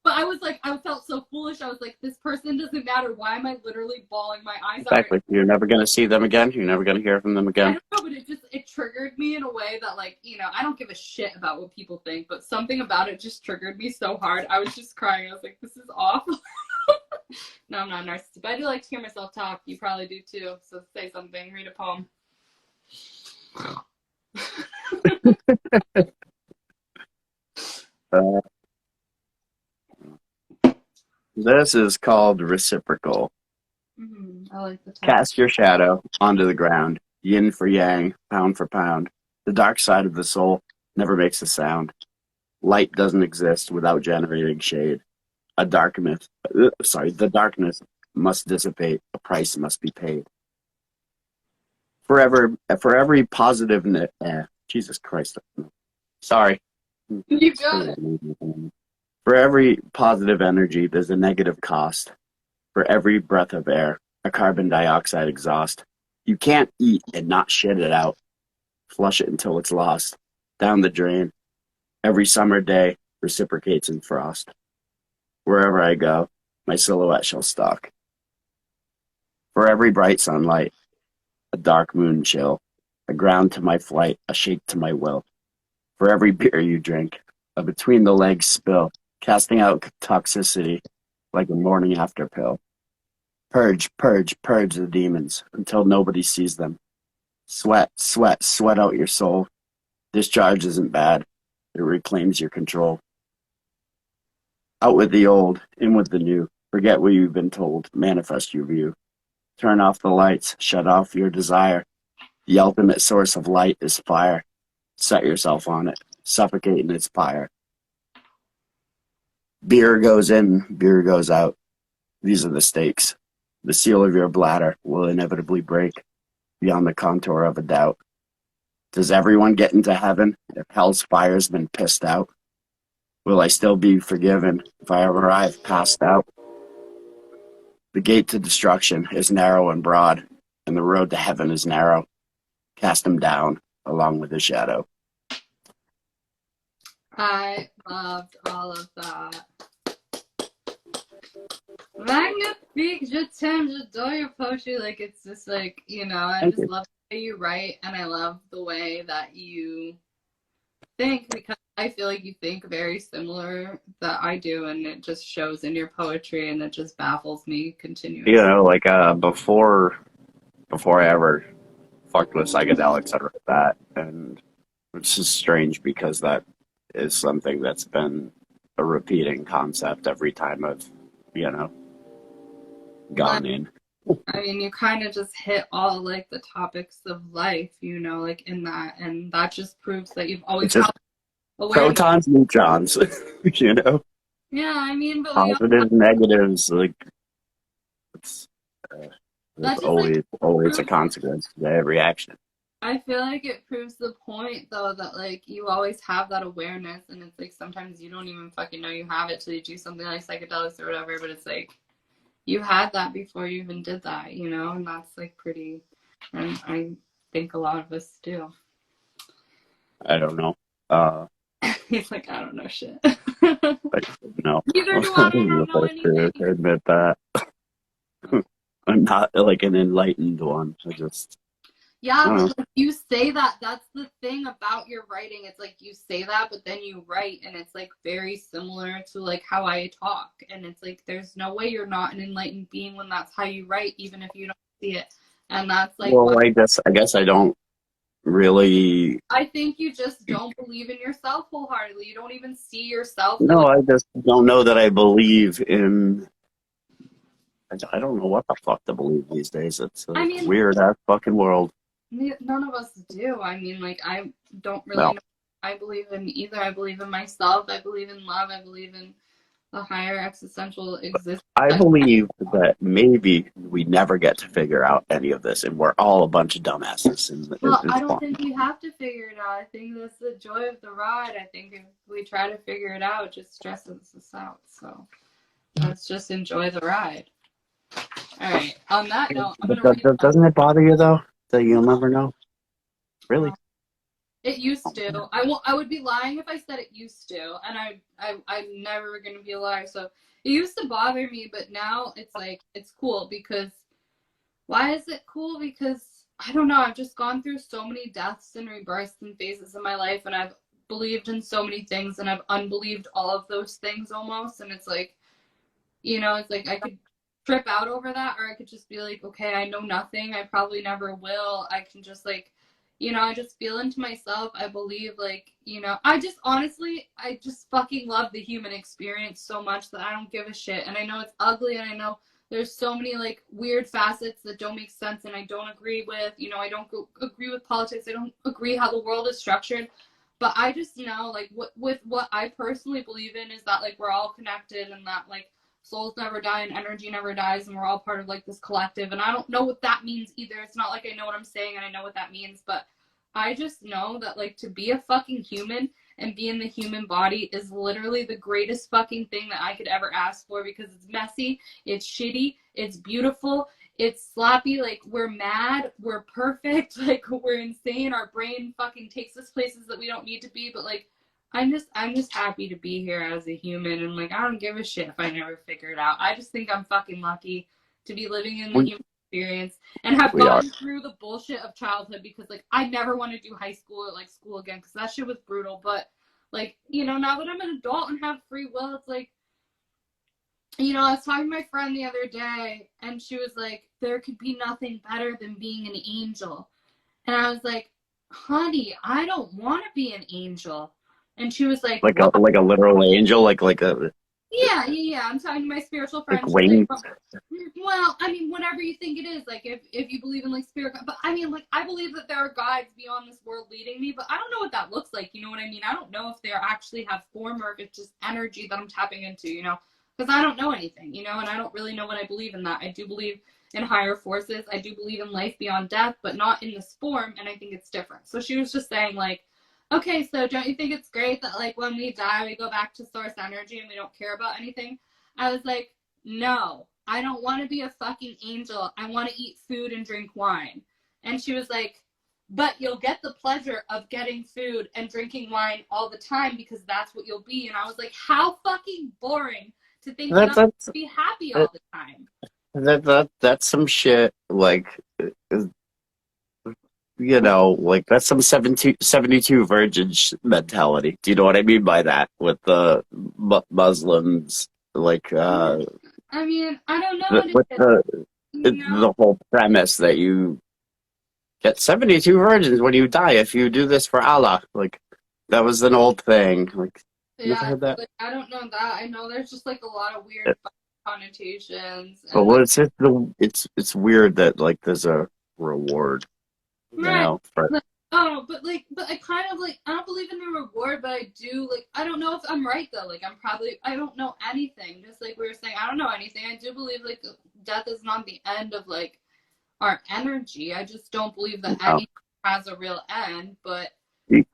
But I was like, I felt so foolish. I was like, this person doesn't matter. Why am I literally bawling my eyes out? Exactly. You're never going to see them again. You're never going to hear from them I again. don't know, but it triggered me in a way that, like, you know, I don't give a shit about what people think, but something about it just triggered me so hard. I was just crying. I was like, this is awful. No, I'm not a narcissist, but I do like to hear myself talk. You probably do too. So say something. Read a poem. This is called reciprocal. I like the title. Cast your shadow onto the ground, yin for yang, pound for pound. The dark side of the soul never makes a sound. Light doesn't exist without generating shade. The darkness must dissipate. A price must be paid. For every positive, Jesus Christ, sorry. You got it. For every positive energy, there's a negative cost. For every breath of air, a carbon dioxide exhaust. You can't eat and not shit it out. Flush it until it's lost. Down the drain. Every summer day reciprocates in frost. Wherever I go, my silhouette shall stalk. For every bright sunlight, a dark moon chill. A ground to my flight, a shape to my will. For every beer you drink, a between the legs spill. Casting out toxicity like a morning after pill. Purge, purge, purge the demons until nobody sees them. Sweat, sweat, sweat out your soul. Discharge isn't bad. It reclaims your control. Out with the old, in with the new. Forget what you've been told. Manifest your view. Turn off the lights. Shut off your desire. The ultimate source of light is fire. Set yourself on it. Suffocate in its fire. Beer goes in, beer goes out. These are the stakes. The seal of your bladder will inevitably break beyond the contour of a doubt. Does everyone get into heaven if hell's fire's been pissed out? Will I still be forgiven if I arrive passed out? The gate to destruction is narrow and broad, and the road to heaven is narrow. Cast him down along with his shadow. I loved all of that. Magnifique, je t'aime, j'adore your poetry. Like, it's just like, you know, I just love the way you write, and I love the way that you think, because I feel like you think very similar that I do, and it just shows in your poetry, and it just baffles me continuously. You know, like before I ever fucked with psychedelics, I read that, and it's just strange because that is something that's been a repeating concept every time I've, you know, gone in. I mean, you kind of just hit all like the topics of life, you know, like in that, and that just proves that you've always just protons, neutrons, you know. Yeah, I mean, but positives, negatives, like it's always a consequence to every action. I feel like it proves the point though that like you always have that awareness, and it's like sometimes you don't even fucking know you have it till you do something like psychedelics or whatever, but it's like you had that before you even did that, you know, and that's like pretty, and I think a lot of us do. I don't know. He's like, I don't know shit. No. Neither do I'm I don't the know first to anything. admit that. I'm not like an enlightened one. I just, Yeah, I don't but know. like you say that, that's the thing about your writing. It's like you say that, but then you write, and it's like very similar to like how I talk. And it's like there's no way you're not an enlightened being when that's how you write, even if you don't see it. And that's like Well, what I guess I don't really. I think you just don't believe in yourself wholeheartedly. You don't even see yourself the way. No, I just don't know that I believe in. I don't know what the fuck to believe these days. It's a I mean, weird ass fucking world. none of us do. I mean, like, I don't really Well, know. I believe in either. I believe in myself. I believe in love. I believe in the higher existential existence. I believe that maybe we never get to figure out any of this, and we're all a bunch of dumbasses, and Well, I it's don't fun. think we have to figure it out. I think that's the joy of the ride. I think if we try to figure it out, it just stresses us out. So let's just enjoy the ride. All right. On that note, I'm But gonna read. doesn't it bother you though that you'll never know? Really? It used to. I would be lying if I said it used to, and I'm never gonna be a liar. So it used to bother me, but now it's like it's cool because why is it cool? Because I don't know. I've just gone through so many deaths and rebirths and phases in my life, and I've believed in so many things, and I've unbelieved all of those things almost. And it's like, you know, it's like I could trip out over that, or I could just be like, okay, I know nothing. I probably never will. I can just like, you know, I just feel into myself. I believe like, you know, I just honestly, I just fucking love the human experience so much that I don't give a shit. And I know it's ugly, and I know there's so many like weird facets that don't make sense and I don't agree with. You know, I don't agree with politics. I don't agree how the world is structured. But I just know like with what I personally believe in is that like we're all connected, and that like souls never die and energy never dies, and we're all part of like this collective. And I don't know what that means either. It's not like I know what I'm saying and I know what that means, but I just know that like to be a fucking human and be in the human body is literally the greatest fucking thing that I could ever ask for, because it's messy, it's shitty, it's beautiful, it's sloppy, like we're mad, we're perfect, like we're insane, our brain fucking takes us places that we don't need to be, but like I'm just happy to be here as a human, and like I don't give a shit if I never figure it out. I just think I'm fucking lucky to be living in the We human experience and have we are. gone through the bullshit of childhood, because like I never want to do high school or like school again, because that shit was brutal. But like, you know, now that I'm an adult and have free will, it's like, you know, I was talking to my friend the other day, and she was like, there could be nothing better than being an angel. And I was like, honey, I don't want to be an angel. And she was like, why? Like a literal angel, like a Yeah. I'm talking to my spiritual like friend. She's like, wings. well, I mean, whatever you think it is, like if you believe in like spirit, but I mean, like I believe that there are guides beyond this world leading me, but I don't know what that looks like. You know what I mean? I don't know if they actually have form or if it's just energy that I'm tapping into. You know, because I don't know anything. You know, and I don't really know what I believe in that. I do believe in higher forces. I do believe in life beyond death, but not in this form. And I think it's different. So she was just saying like, okay, so don't you think it's great that like when we die, we go back to source energy and we don't care about anything? I was like, no, I don't want to be a fucking angel. I want to eat food and drink wine. And she was like, but you'll get the pleasure of getting food and drinking wine all the time, because that's what you'll be. And I was like, how fucking boring to think that I'm going That's to be happy that, all the time. that's some shit. Like you know, like that's some 72 virgin mentality. Do you know what I mean by that? With the Muslims, like I mean, I don't know what it with is, you know? the whole premise that you get 72 virgins when you die if you do this for Allah. Like that was an old thing. Like you never Yeah, heard that? like I don't know that. I know there's just like a lot of weird Yeah. connotations, But and like, it's weird that like there's a reward, you right. know, for Like, oh, but I kind of like, I don't believe in the reward, but I do like, I don't know if I'm right though. Like, I don't know anything. Just like we were saying, I don't know anything. I do believe like death is not the end of like our energy. I just don't believe that no. anything has a real end, but Do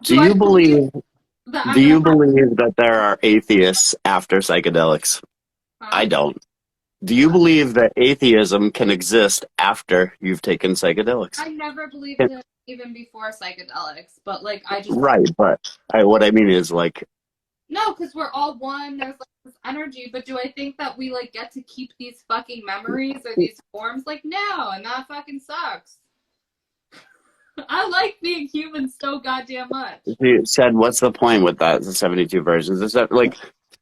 do you I believe? that Do I'm you gonna have believe that there are atheists after psychedelics? I huh? don't. Do you believe that atheism can exist after you've taken psychedelics? I never believed it even before psychedelics, but like I just Right, but what I mean is like, no, because we're all one. There's like this energy, but do I think that we like get to keep these fucking memories or these forms? Like no, and that fucking sucks. I like being human so goddamn much. you said, what's the point with that? The 72 versions. Is that like,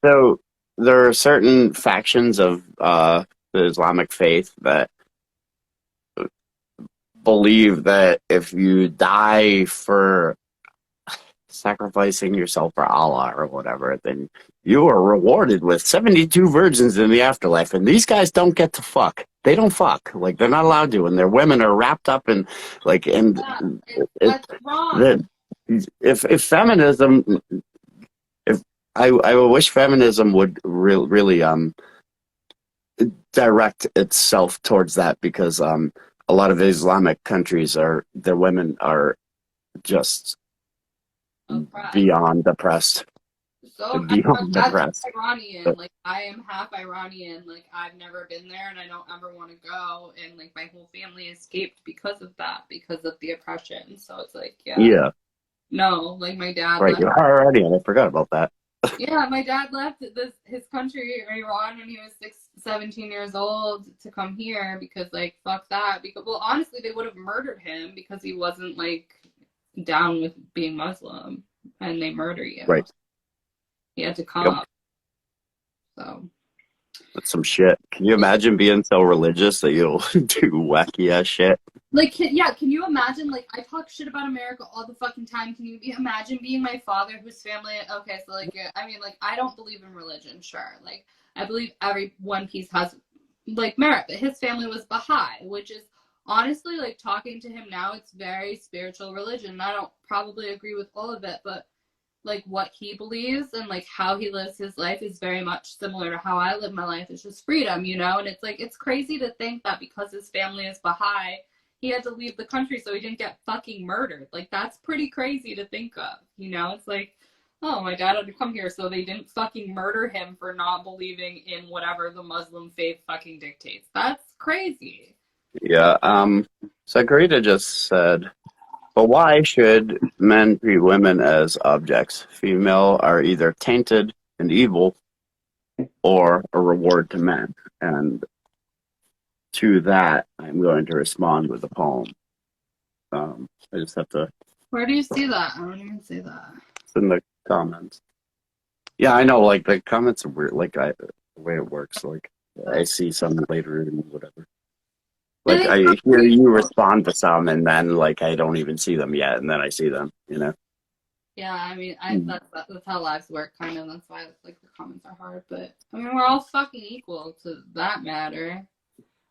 so there are certain factions of the Islamic faith that believe that if you die for sacrificing yourself for Allah or whatever, then you are rewarded with 72 virgins in the afterlife. And these guys don't get to fuck. They don't fuck. Like, they're not allowed to. And their women are wrapped up in, like, and Yeah, it, that's wrong. that if feminism, if I wish feminism would really direct itself towards that, because a lot of Islamic countries are, their women are just Oppressed. beyond depressed. So Beyond that's depressed. Iranian. Like I am half Iranian. Like I've never been there, and I don't ever want to go. And like my whole family escaped because of that, because of the oppression. So it's like, yeah, Yeah, no. Like my dad right. left. You're already, and I forgot about that. Yeah, my dad left his country, Iran, when he was 17 years old to come here because like fuck that. Because well, honestly, they would have murdered him because he wasn't like down with being Muslim, and they murder you. Right. He had to Yep. come. So. That's some shit. Can you imagine being so religious that you'll do wacky ass shit? Like, can you imagine, like, I talk shit about America all the fucking time. Can you imagine being my father whose family, okay, so, like, I mean, like, I don't believe in religion, sure. Like, I believe every one piece has, like, merit, but his family was Baha'i, which is, honestly, like, talking to him now, it's very spiritual religion. I don't probably agree with all of it, but like what he believes and like how he lives his life is very much similar to how I live my life. It's just freedom, you know? And it's like, it's crazy to think that because his family is Baha'i, he had to leave the country so he didn't get fucking murdered. Like, that's pretty crazy to think of, you know? It's like, oh, my dad had to come here so they didn't fucking murder him for not believing in whatever the Muslim faith fucking dictates. That's crazy. Yeah. Sagrita just said, but why should men treat women as objects? Female are either tainted and evil or a reward to men. And to that, I'm going to respond with a poem. I just have to. Where do you see that? I don't even see that. It's in the comments. Yeah, I know. Like the comments are weird. Like the way it works. Like I see some later and whatever. Like I hear you respond to some, and then like I don't even see them yet, and then I see them. You know. Yeah, I mean, that's how lives work, kind of. That's why like the comments are hard. But I mean, we're all fucking equal to that matter.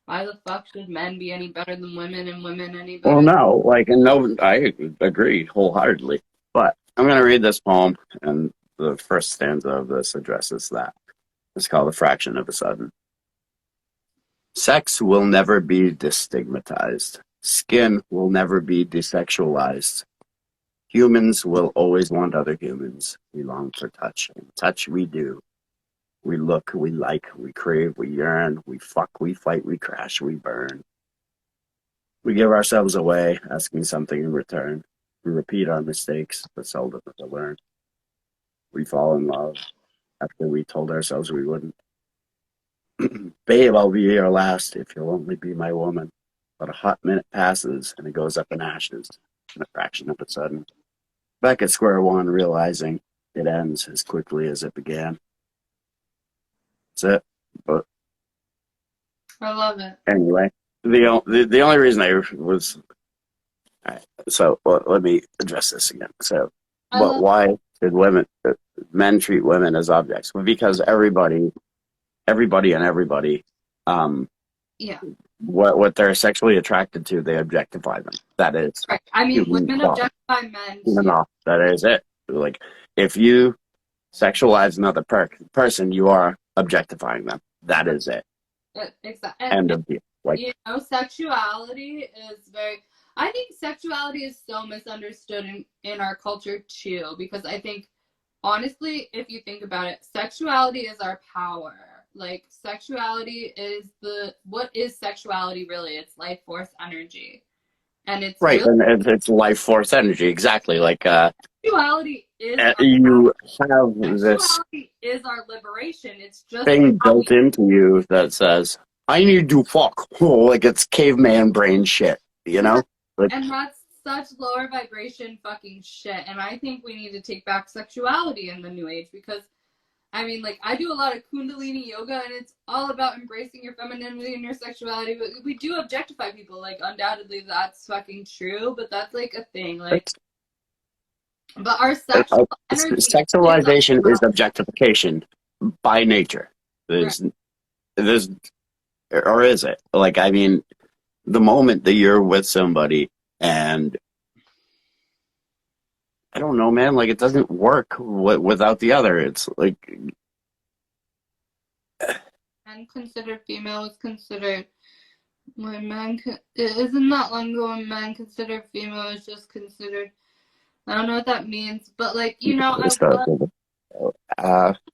Why the fuck should men be any better than women and women any better? Well, no, like, and no, I agree wholeheartedly. But I'm going to read this poem, and the first stanza of this addresses that. It's called "A Fraction of a Sudden." Sex will never be destigmatized. Skin will never be desexualized. Humans will always want other humans. We long for touch, and touch we do. We look, we like, we crave, we yearn, we fuck, we fight, we crash, we burn. We give ourselves away, asking something in return. We repeat our mistakes, but seldom ever learn. We fall in love after we told ourselves we wouldn't. Babe, I'll be your last if you'll only be my woman. But a hot minute passes and it goes up in ashes in a fraction of a sudden. Back at square one, realizing it ends as quickly as it began. That's it. But I love it. anyway, the only reason I was so let me address this again. So, but why did men treat women as objects? Well, because everybody, Yeah. what they're sexually attracted to, they objectify them. That is Right. I mean, women thought. objectify men. No, that is it. Like, if you sexualize another person, you are objectifying them. That is it. Exactly. End of deal. Like, you know, sexuality is very. I think sexuality is so misunderstood in our culture too, because I think, honestly, if you think about it, sexuality is our power. Like, sexuality is what is sexuality really? It's life force energy. And it's Right, really, and it's life force energy, exactly. Like, sexuality is our you power. have this Sexuality is our liberation. It's just thing how built into you that says, I need to fuck. Like, it's caveman brain shit, you yeah, know? Like, and that's such lower vibration fucking shit. And I think we need to take back sexuality in the new age because, I mean, like, I do a lot of Kundalini yoga and it's all about embracing your femininity and your sexuality. But we do objectify people. Like, undoubtedly, that's fucking true. But that's, like, a thing. Like, but our sexual energy is our sexualization is power. objectification by nature. Right. There's, or is it? Like, I mean, the moment that you're with somebody and I don't know, man, like it doesn't work without the other. It's like, Men considered female is considered when men it isn't that long ago when men considered female is just considered. I don't know what that means, but like I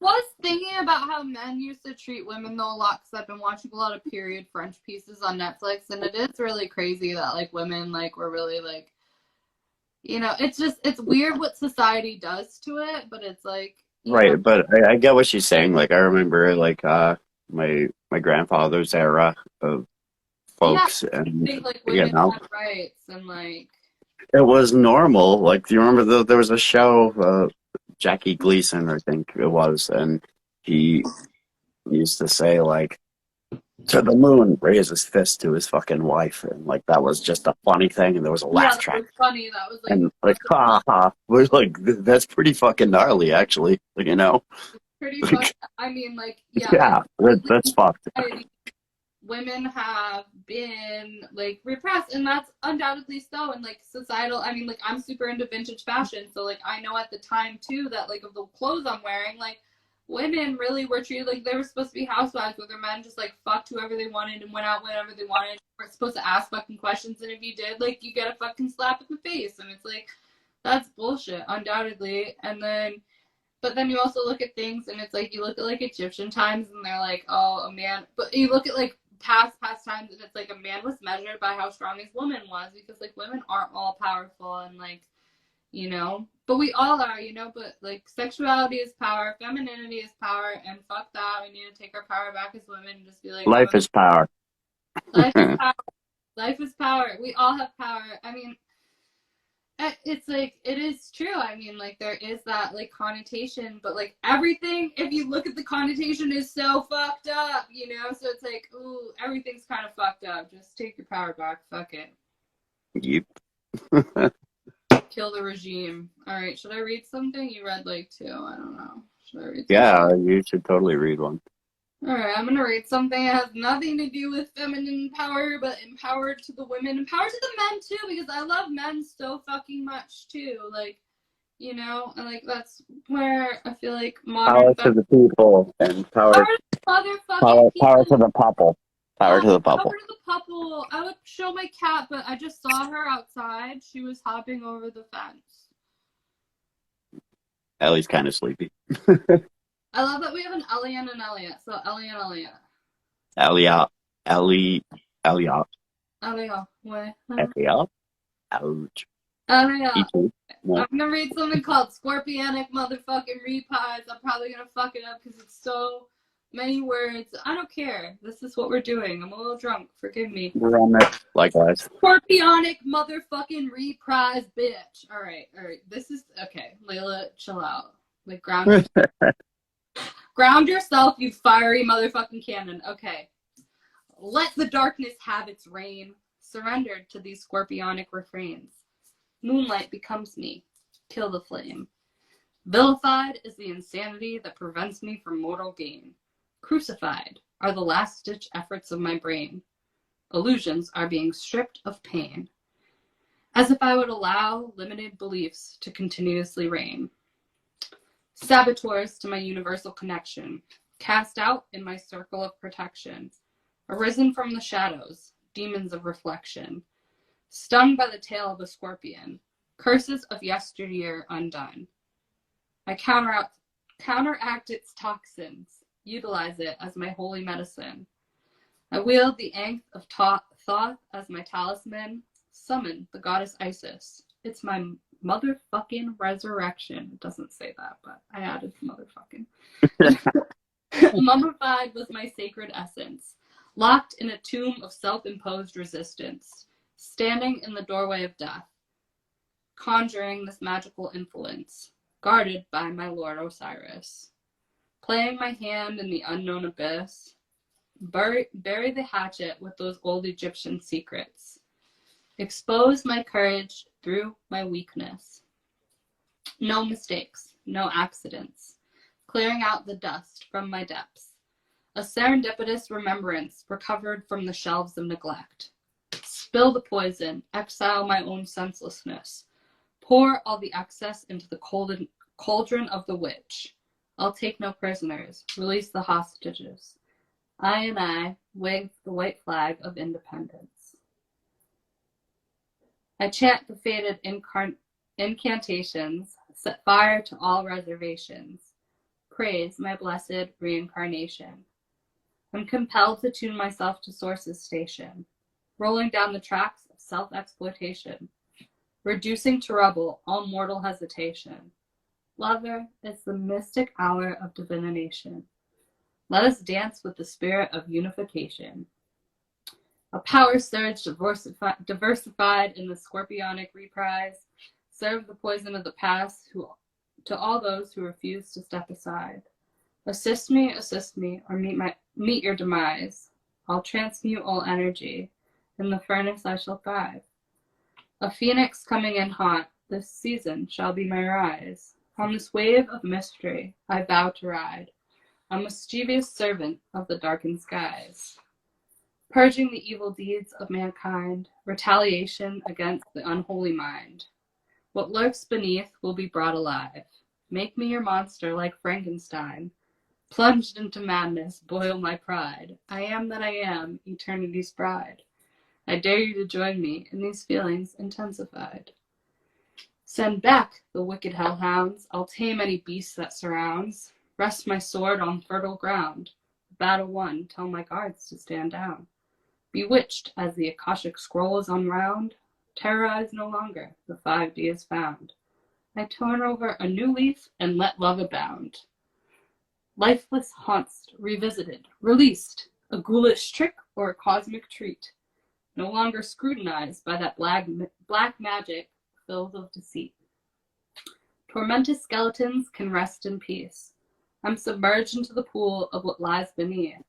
was thinking about how men used to treat women though a lot because I've been watching a lot of period French pieces on Netflix, and it is really crazy that like women like were really like, it's weird what society does to it, but it's like, right, but I get what she's saying. Like, I remember, like, my grandfather's era of yeah, folks, and think like you women know, had rights and like it was normal. Like, do you remember there was a show, Jackie Gleason, I think it was, and he used to say like, to the moon, raise his fist to his fucking wife, and like that was just a funny thing, and there was a yeah, laugh that track, was funny. That was like and like ha ha, we're like that's pretty fucking gnarly, actually. Like, you know, pretty fun. like I mean, like, yeah, yeah, that's fucked. women have been like repressed, and that's undoubtedly so. And like societal, I mean, like I'm super into vintage fashion, so like I know at the time too that like of the clothes I'm wearing, like women really were treated like they were supposed to be housewives, where their men just like fucked whoever they wanted and went out whenever they wanted. We're supposed to ask fucking questions, and if you did, like you get a fucking slap in the face, and it's like that's bullshit, undoubtedly. And then but then you also look at things and it's like you look at like Egyptian times and they're like, oh, a man. But you look at like past times and it's like a man was measured by how strong his woman was, because like women aren't all powerful and like, but we all are, but like sexuality is power, femininity is power, and fuck that. We need to take our power back as women and just be like, Life is power. life is power. Life is power. We all have power. I mean, it's like it is true. I mean, like there is that like connotation, but like everything, if you look at the connotation, is so fucked up, so it's like, ooh, everything's kind of fucked up. Just take your power back. Fuck it. Yep. Kill the regime. All right, should I read something? You read like two. I don't know. Should I read something? Yeah, you should totally read one. All right, I'm gonna read something that has nothing to do with feminine power, but empowered to the women, empowered to the men too, because I love men so fucking much too. Like, and like that's where I feel like modern Power to the people and power to motherfucking people. power to the popple. Power to the Power popple. to the couple. I would show my cat, but I just saw her outside. She was hopping over the fence. Ellie's kind of sleepy. I love that we have an Ellie and an Elliot. So Ellie and Elliot. Elliot. What? Elliot. Ouch. Elliot. No. I'm gonna read something called Scorpionic Motherfucking Repies. I'm probably gonna fuck it up because it's so many words. I don't care. This is what we're doing. I'm a little drunk. Forgive me. We're on it. Likewise. Scorpionic Motherfucking Reprise, bitch. All right. This is okay. Leila, chill out. Like ground yourself, you fiery motherfucking cannon. Okay. Let the darkness have its reign. Surrendered to these scorpionic refrains. Moonlight becomes me. Kill the flame. Vilified is the insanity that prevents me from mortal gain. Crucified are the last-ditch efforts of my brain. Illusions are being stripped of pain. As if I would allow limited beliefs to continuously reign. Saboteurs to my universal connection. Cast out in my circle of protection. Arisen from the shadows. Demons of reflection. Stung by the tail of a scorpion, curses of yesteryear undone. I counteract its toxins, utilize it as my holy medicine. I wield the Ankh of Thoth as my talisman, summon the goddess Isis. It's my motherfucking resurrection. It doesn't say that, but I added motherfucking. Mummified with my sacred essence, locked in a tomb of self-imposed resistance, standing in the doorway of death, conjuring this magical influence, guarded by my Lord Osiris. Playing my hand in the unknown abyss, bury the hatchet with those old Egyptian secrets. Expose my courage through my weakness. No mistakes, no accidents. Clearing out the dust from my depths. A serendipitous remembrance recovered from the shelves of neglect. Spill the poison, exile my own senselessness. Pour all the excess into the cauldron of the witch. I'll take no prisoners, release the hostages. I wave the white flag of independence. I chant the fated incantations, set fire to all reservations. Praise my blessed reincarnation. I'm compelled to tune myself to Source's station, rolling down the tracks of self-exploitation, reducing to rubble all mortal hesitation. Lover, it's the mystic hour of divination. Let us dance with the spirit of unification. A power surge diversified in the scorpionic reprise, serve the poison of the past to all those who refuse to step aside. Assist me, or meet your demise. I'll transmute all energy. In the furnace I shall thrive. A phoenix coming in hot, this season shall be my rise. On this wave of mystery I vow to ride, a mischievous servant of the darkened skies. Purging the evil deeds of mankind, retaliation against the unholy mind. What lurks beneath will be brought alive. Make me your monster like Frankenstein. Plunged into madness, boil my pride. I am that I am, eternity's bride. I dare you to join me in these feelings intensified. Send back the wicked hellhounds. I'll tame any beast that surrounds. Rest my sword on fertile ground. The battle won, tell my guards to stand down. Bewitched as the Akashic scroll is unwound. Terrorize no longer, the 5D is found. I turn over a new leaf and let love abound. Lifeless haunts revisited, released, a ghoulish trick or a cosmic treat. No longer scrutinized by that black magic filled with deceit. Tormented skeletons can rest in peace. I'm submerged into the pool of what lies beneath.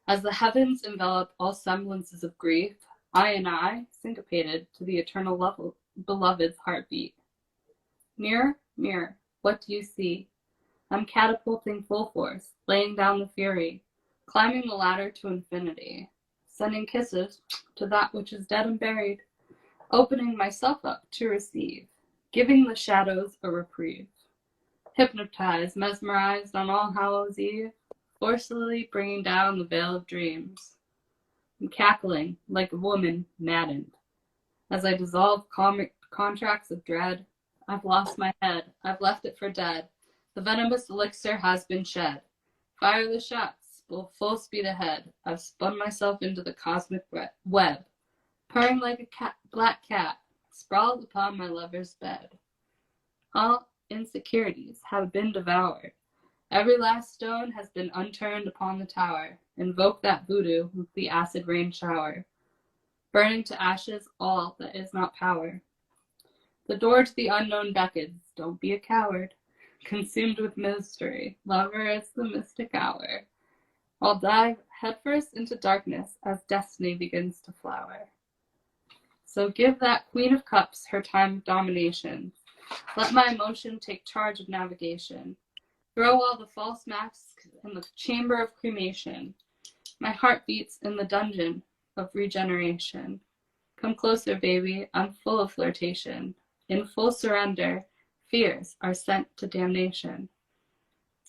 As the heavens envelop all semblances of grief, I, syncopated to the eternal beloved's heartbeat. Mirror, mirror, what do you see? I'm catapulting full force, laying down the fury, climbing the ladder to infinity, sending kisses to that which is dead and buried, opening myself up to receive, giving the shadows a reprieve. Hypnotized, mesmerized on All Hallows' Eve, forcefully bringing down the veil of dreams. I'm cackling like a woman maddened. As I dissolve contracts of dread, I've lost my head, I've left it for dead. The venomous elixir has been shed. Fire the shots, full speed ahead. I've spun myself into the cosmic web, purring like a black cat, sprawled upon my lover's bed. All insecurities have been devoured. Every last stone has been unturned upon the tower. Invoke that voodoo with the acid rain shower, burning to ashes all that is not power. The door to the unknown beckons, don't be a coward. Consumed with mystery, lover, it's the mystic hour. I'll dive headfirst into darkness as destiny begins to flower. So give that Queen of Cups her time of domination. Let my emotion take charge of navigation. Throw all the false masks in the chamber of cremation. My heart beats in the dungeon of regeneration. Come closer, baby, I'm full of flirtation. In full surrender, fears are sent to damnation.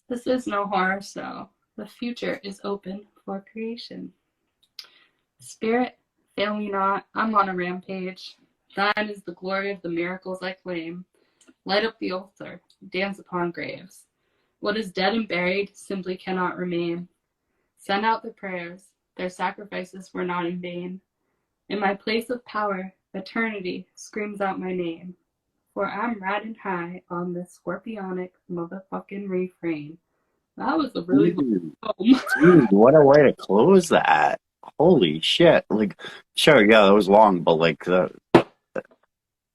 This is no horror show. The future is open for creation. Spirit, fail me not, I'm on a rampage. Thine is the glory of the miracles I claim. Light up the altar, dance upon graves. What is dead and buried simply cannot remain. Send out the prayers, their sacrifices were not in vain. In my place of power, eternity screams out my name. For I'm riding high on this scorpionic motherfucking refrain. That was a really long poem. Dude, what a way to close that. Holy shit. Like, sure, yeah, that was long, but like the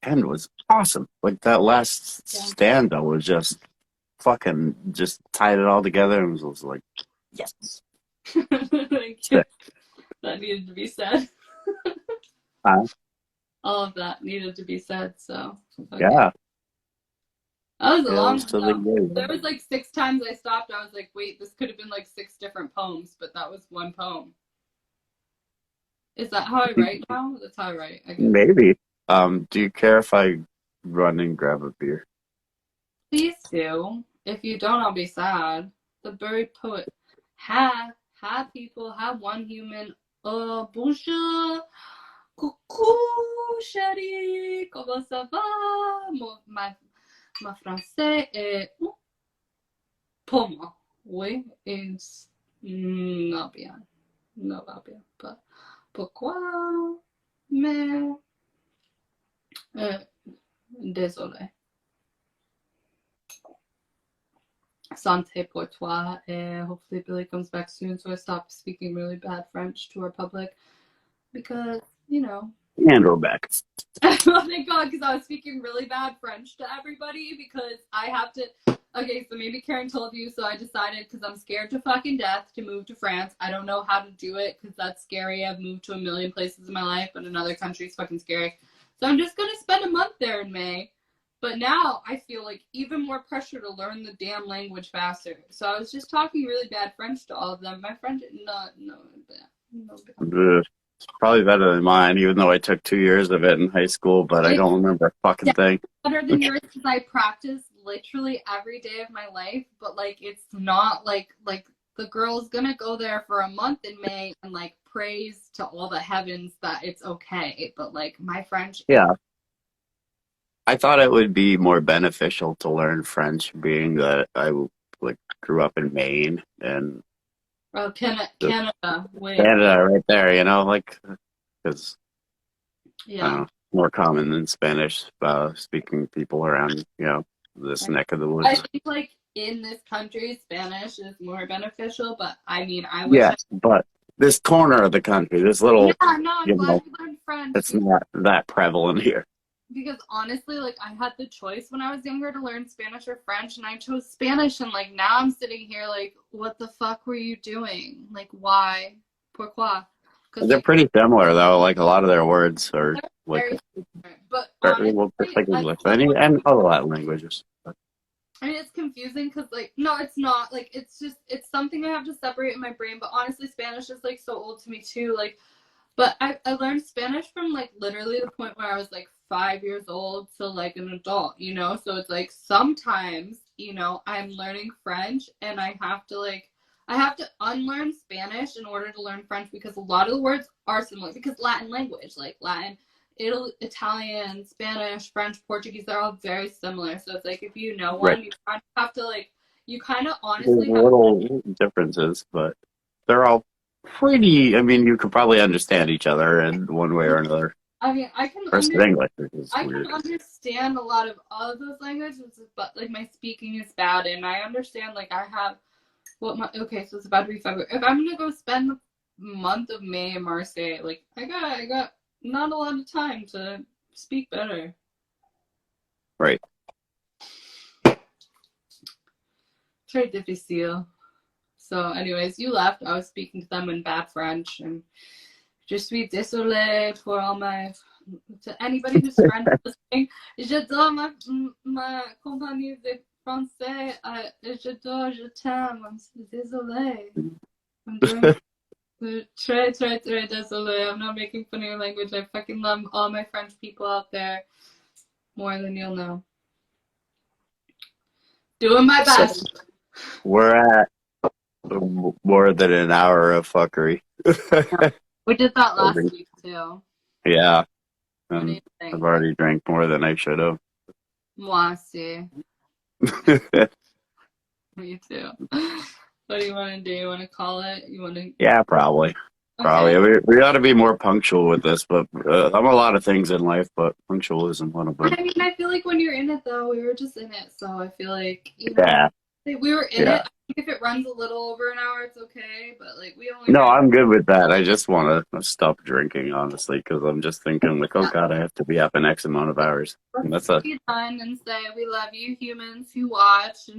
end was awesome. Like that last stanza was just fucking just tied it all together and was like, yes. Thank you. That needed to be said. All of that needed to be said, so. Okay. Yeah. That was a long one. There was like 6 times I stopped. I was like, wait, this could have been like 6 different poems, but that was one poem. Is that how I write now? That's how I write, I guess. Maybe. Do you care if I run and grab a beer? Please do. If you don't, I'll be sad. The buried poet. Ha people, have one human. Bonjour. Coucou, chérie. Comment ça va? Ma français est pour moi. Oui, it's not bien. No va bien. Pas pourquoi? Mais désolé. Santé pour toi, and hopefully Billy comes back soon so I stop speaking really bad French to our public because, you know. And we're back. Oh, thank God, because I was speaking really bad French to everybody because I have to. Okay, so maybe Karen told you, so I decided because I'm scared to fucking death to move to France. I don't know how to do it because that's scary. I've moved to a million places in my life, but another country is fucking scary. So I'm just going to spend a month there in May. But now I feel like even more pressure to learn the damn language faster. So I was just talking really bad French to all of them. My French, no bad. It's probably better than mine, even though I took 2 years of it in high school, but I don't remember a fucking thing. Better than yours because I practice literally every day of my life, but like it's not like the girl's gonna go there for a month in May and like praise to all the heavens that it's okay. But like my French, yeah. I thought it would be more beneficial to learn French, being that I like grew up in Maine and Canada, right there, you know, like because yeah, more common than Spanish speaking people around, you know, this neck of the woods. I think like in this country, Spanish is more beneficial, but I mean, I wish. Yes, but this corner of the country, this little, I'm glad you learned French. It's not that prevalent here. Because honestly, like I had the choice when I was younger to learn Spanish or French, and I chose Spanish, and like now I'm sitting here like, what the fuck were you doing? Like, why? Pourquoi? They're pretty similar though. Like a lot of their words are like, but honestly, like English and other Latin languages. I mean, it's confusing because like, no, it's not. Like, it's something I have to separate in my brain. But honestly, Spanish is like so old to me too. Like, but I learned Spanish from like literally the point where I was like 5 years old to like an adult, you know? So it's like sometimes, you know, I'm learning French and I have to unlearn Spanish in order to learn French because a lot of the words are similar because Latin language, like Latin, Italian, Spanish, French, Portuguese, they're all very similar. So it's like if you know one, you kind of have to like, you kind of honestly have little differences, but they're all pretty. I mean, you could probably understand each other in one way or another. I mean, I can understand a lot of all of those languages, but like my speaking is bad, and I understand like I have okay, so it's about to be February. If I'm gonna go spend the month of May in Marseille, like I got not a lot of time to speak better. Right. Très difficile. So, anyways, you left. I was speaking to them in bad French, and je suis désolée pour all to anybody who's French listening. J'adore ma compagnie de français. Je t'aime. I'm désolée. I'm doing très, très, très désolée. I'm not making fun of your language. I fucking love all my French people out there more than you'll know. Doing my best. So we're at more than an hour of fuckery. We did that last week too. Yeah. What do And you think? I've already drank more than I should have. Mossy. Me too. What do you want to do? You want to call it? You want to? Yeah, probably. Okay. We ought to be more punctual with this, but I'm a lot of things in life, but punctual isn't one of them. I mean, I feel like when you're in it, though, we were just in it, so I feel like, you know, Yeah, we were in yeah. it. I think if it runs a little over an hour, it's okay, but like we only No, ran. I'm good with that. I just want to stop drinking, honestly, because I'm just thinking, like, oh God, I have to be up in X amount of hours. And Let's that's a be done and say we love you, humans who watched.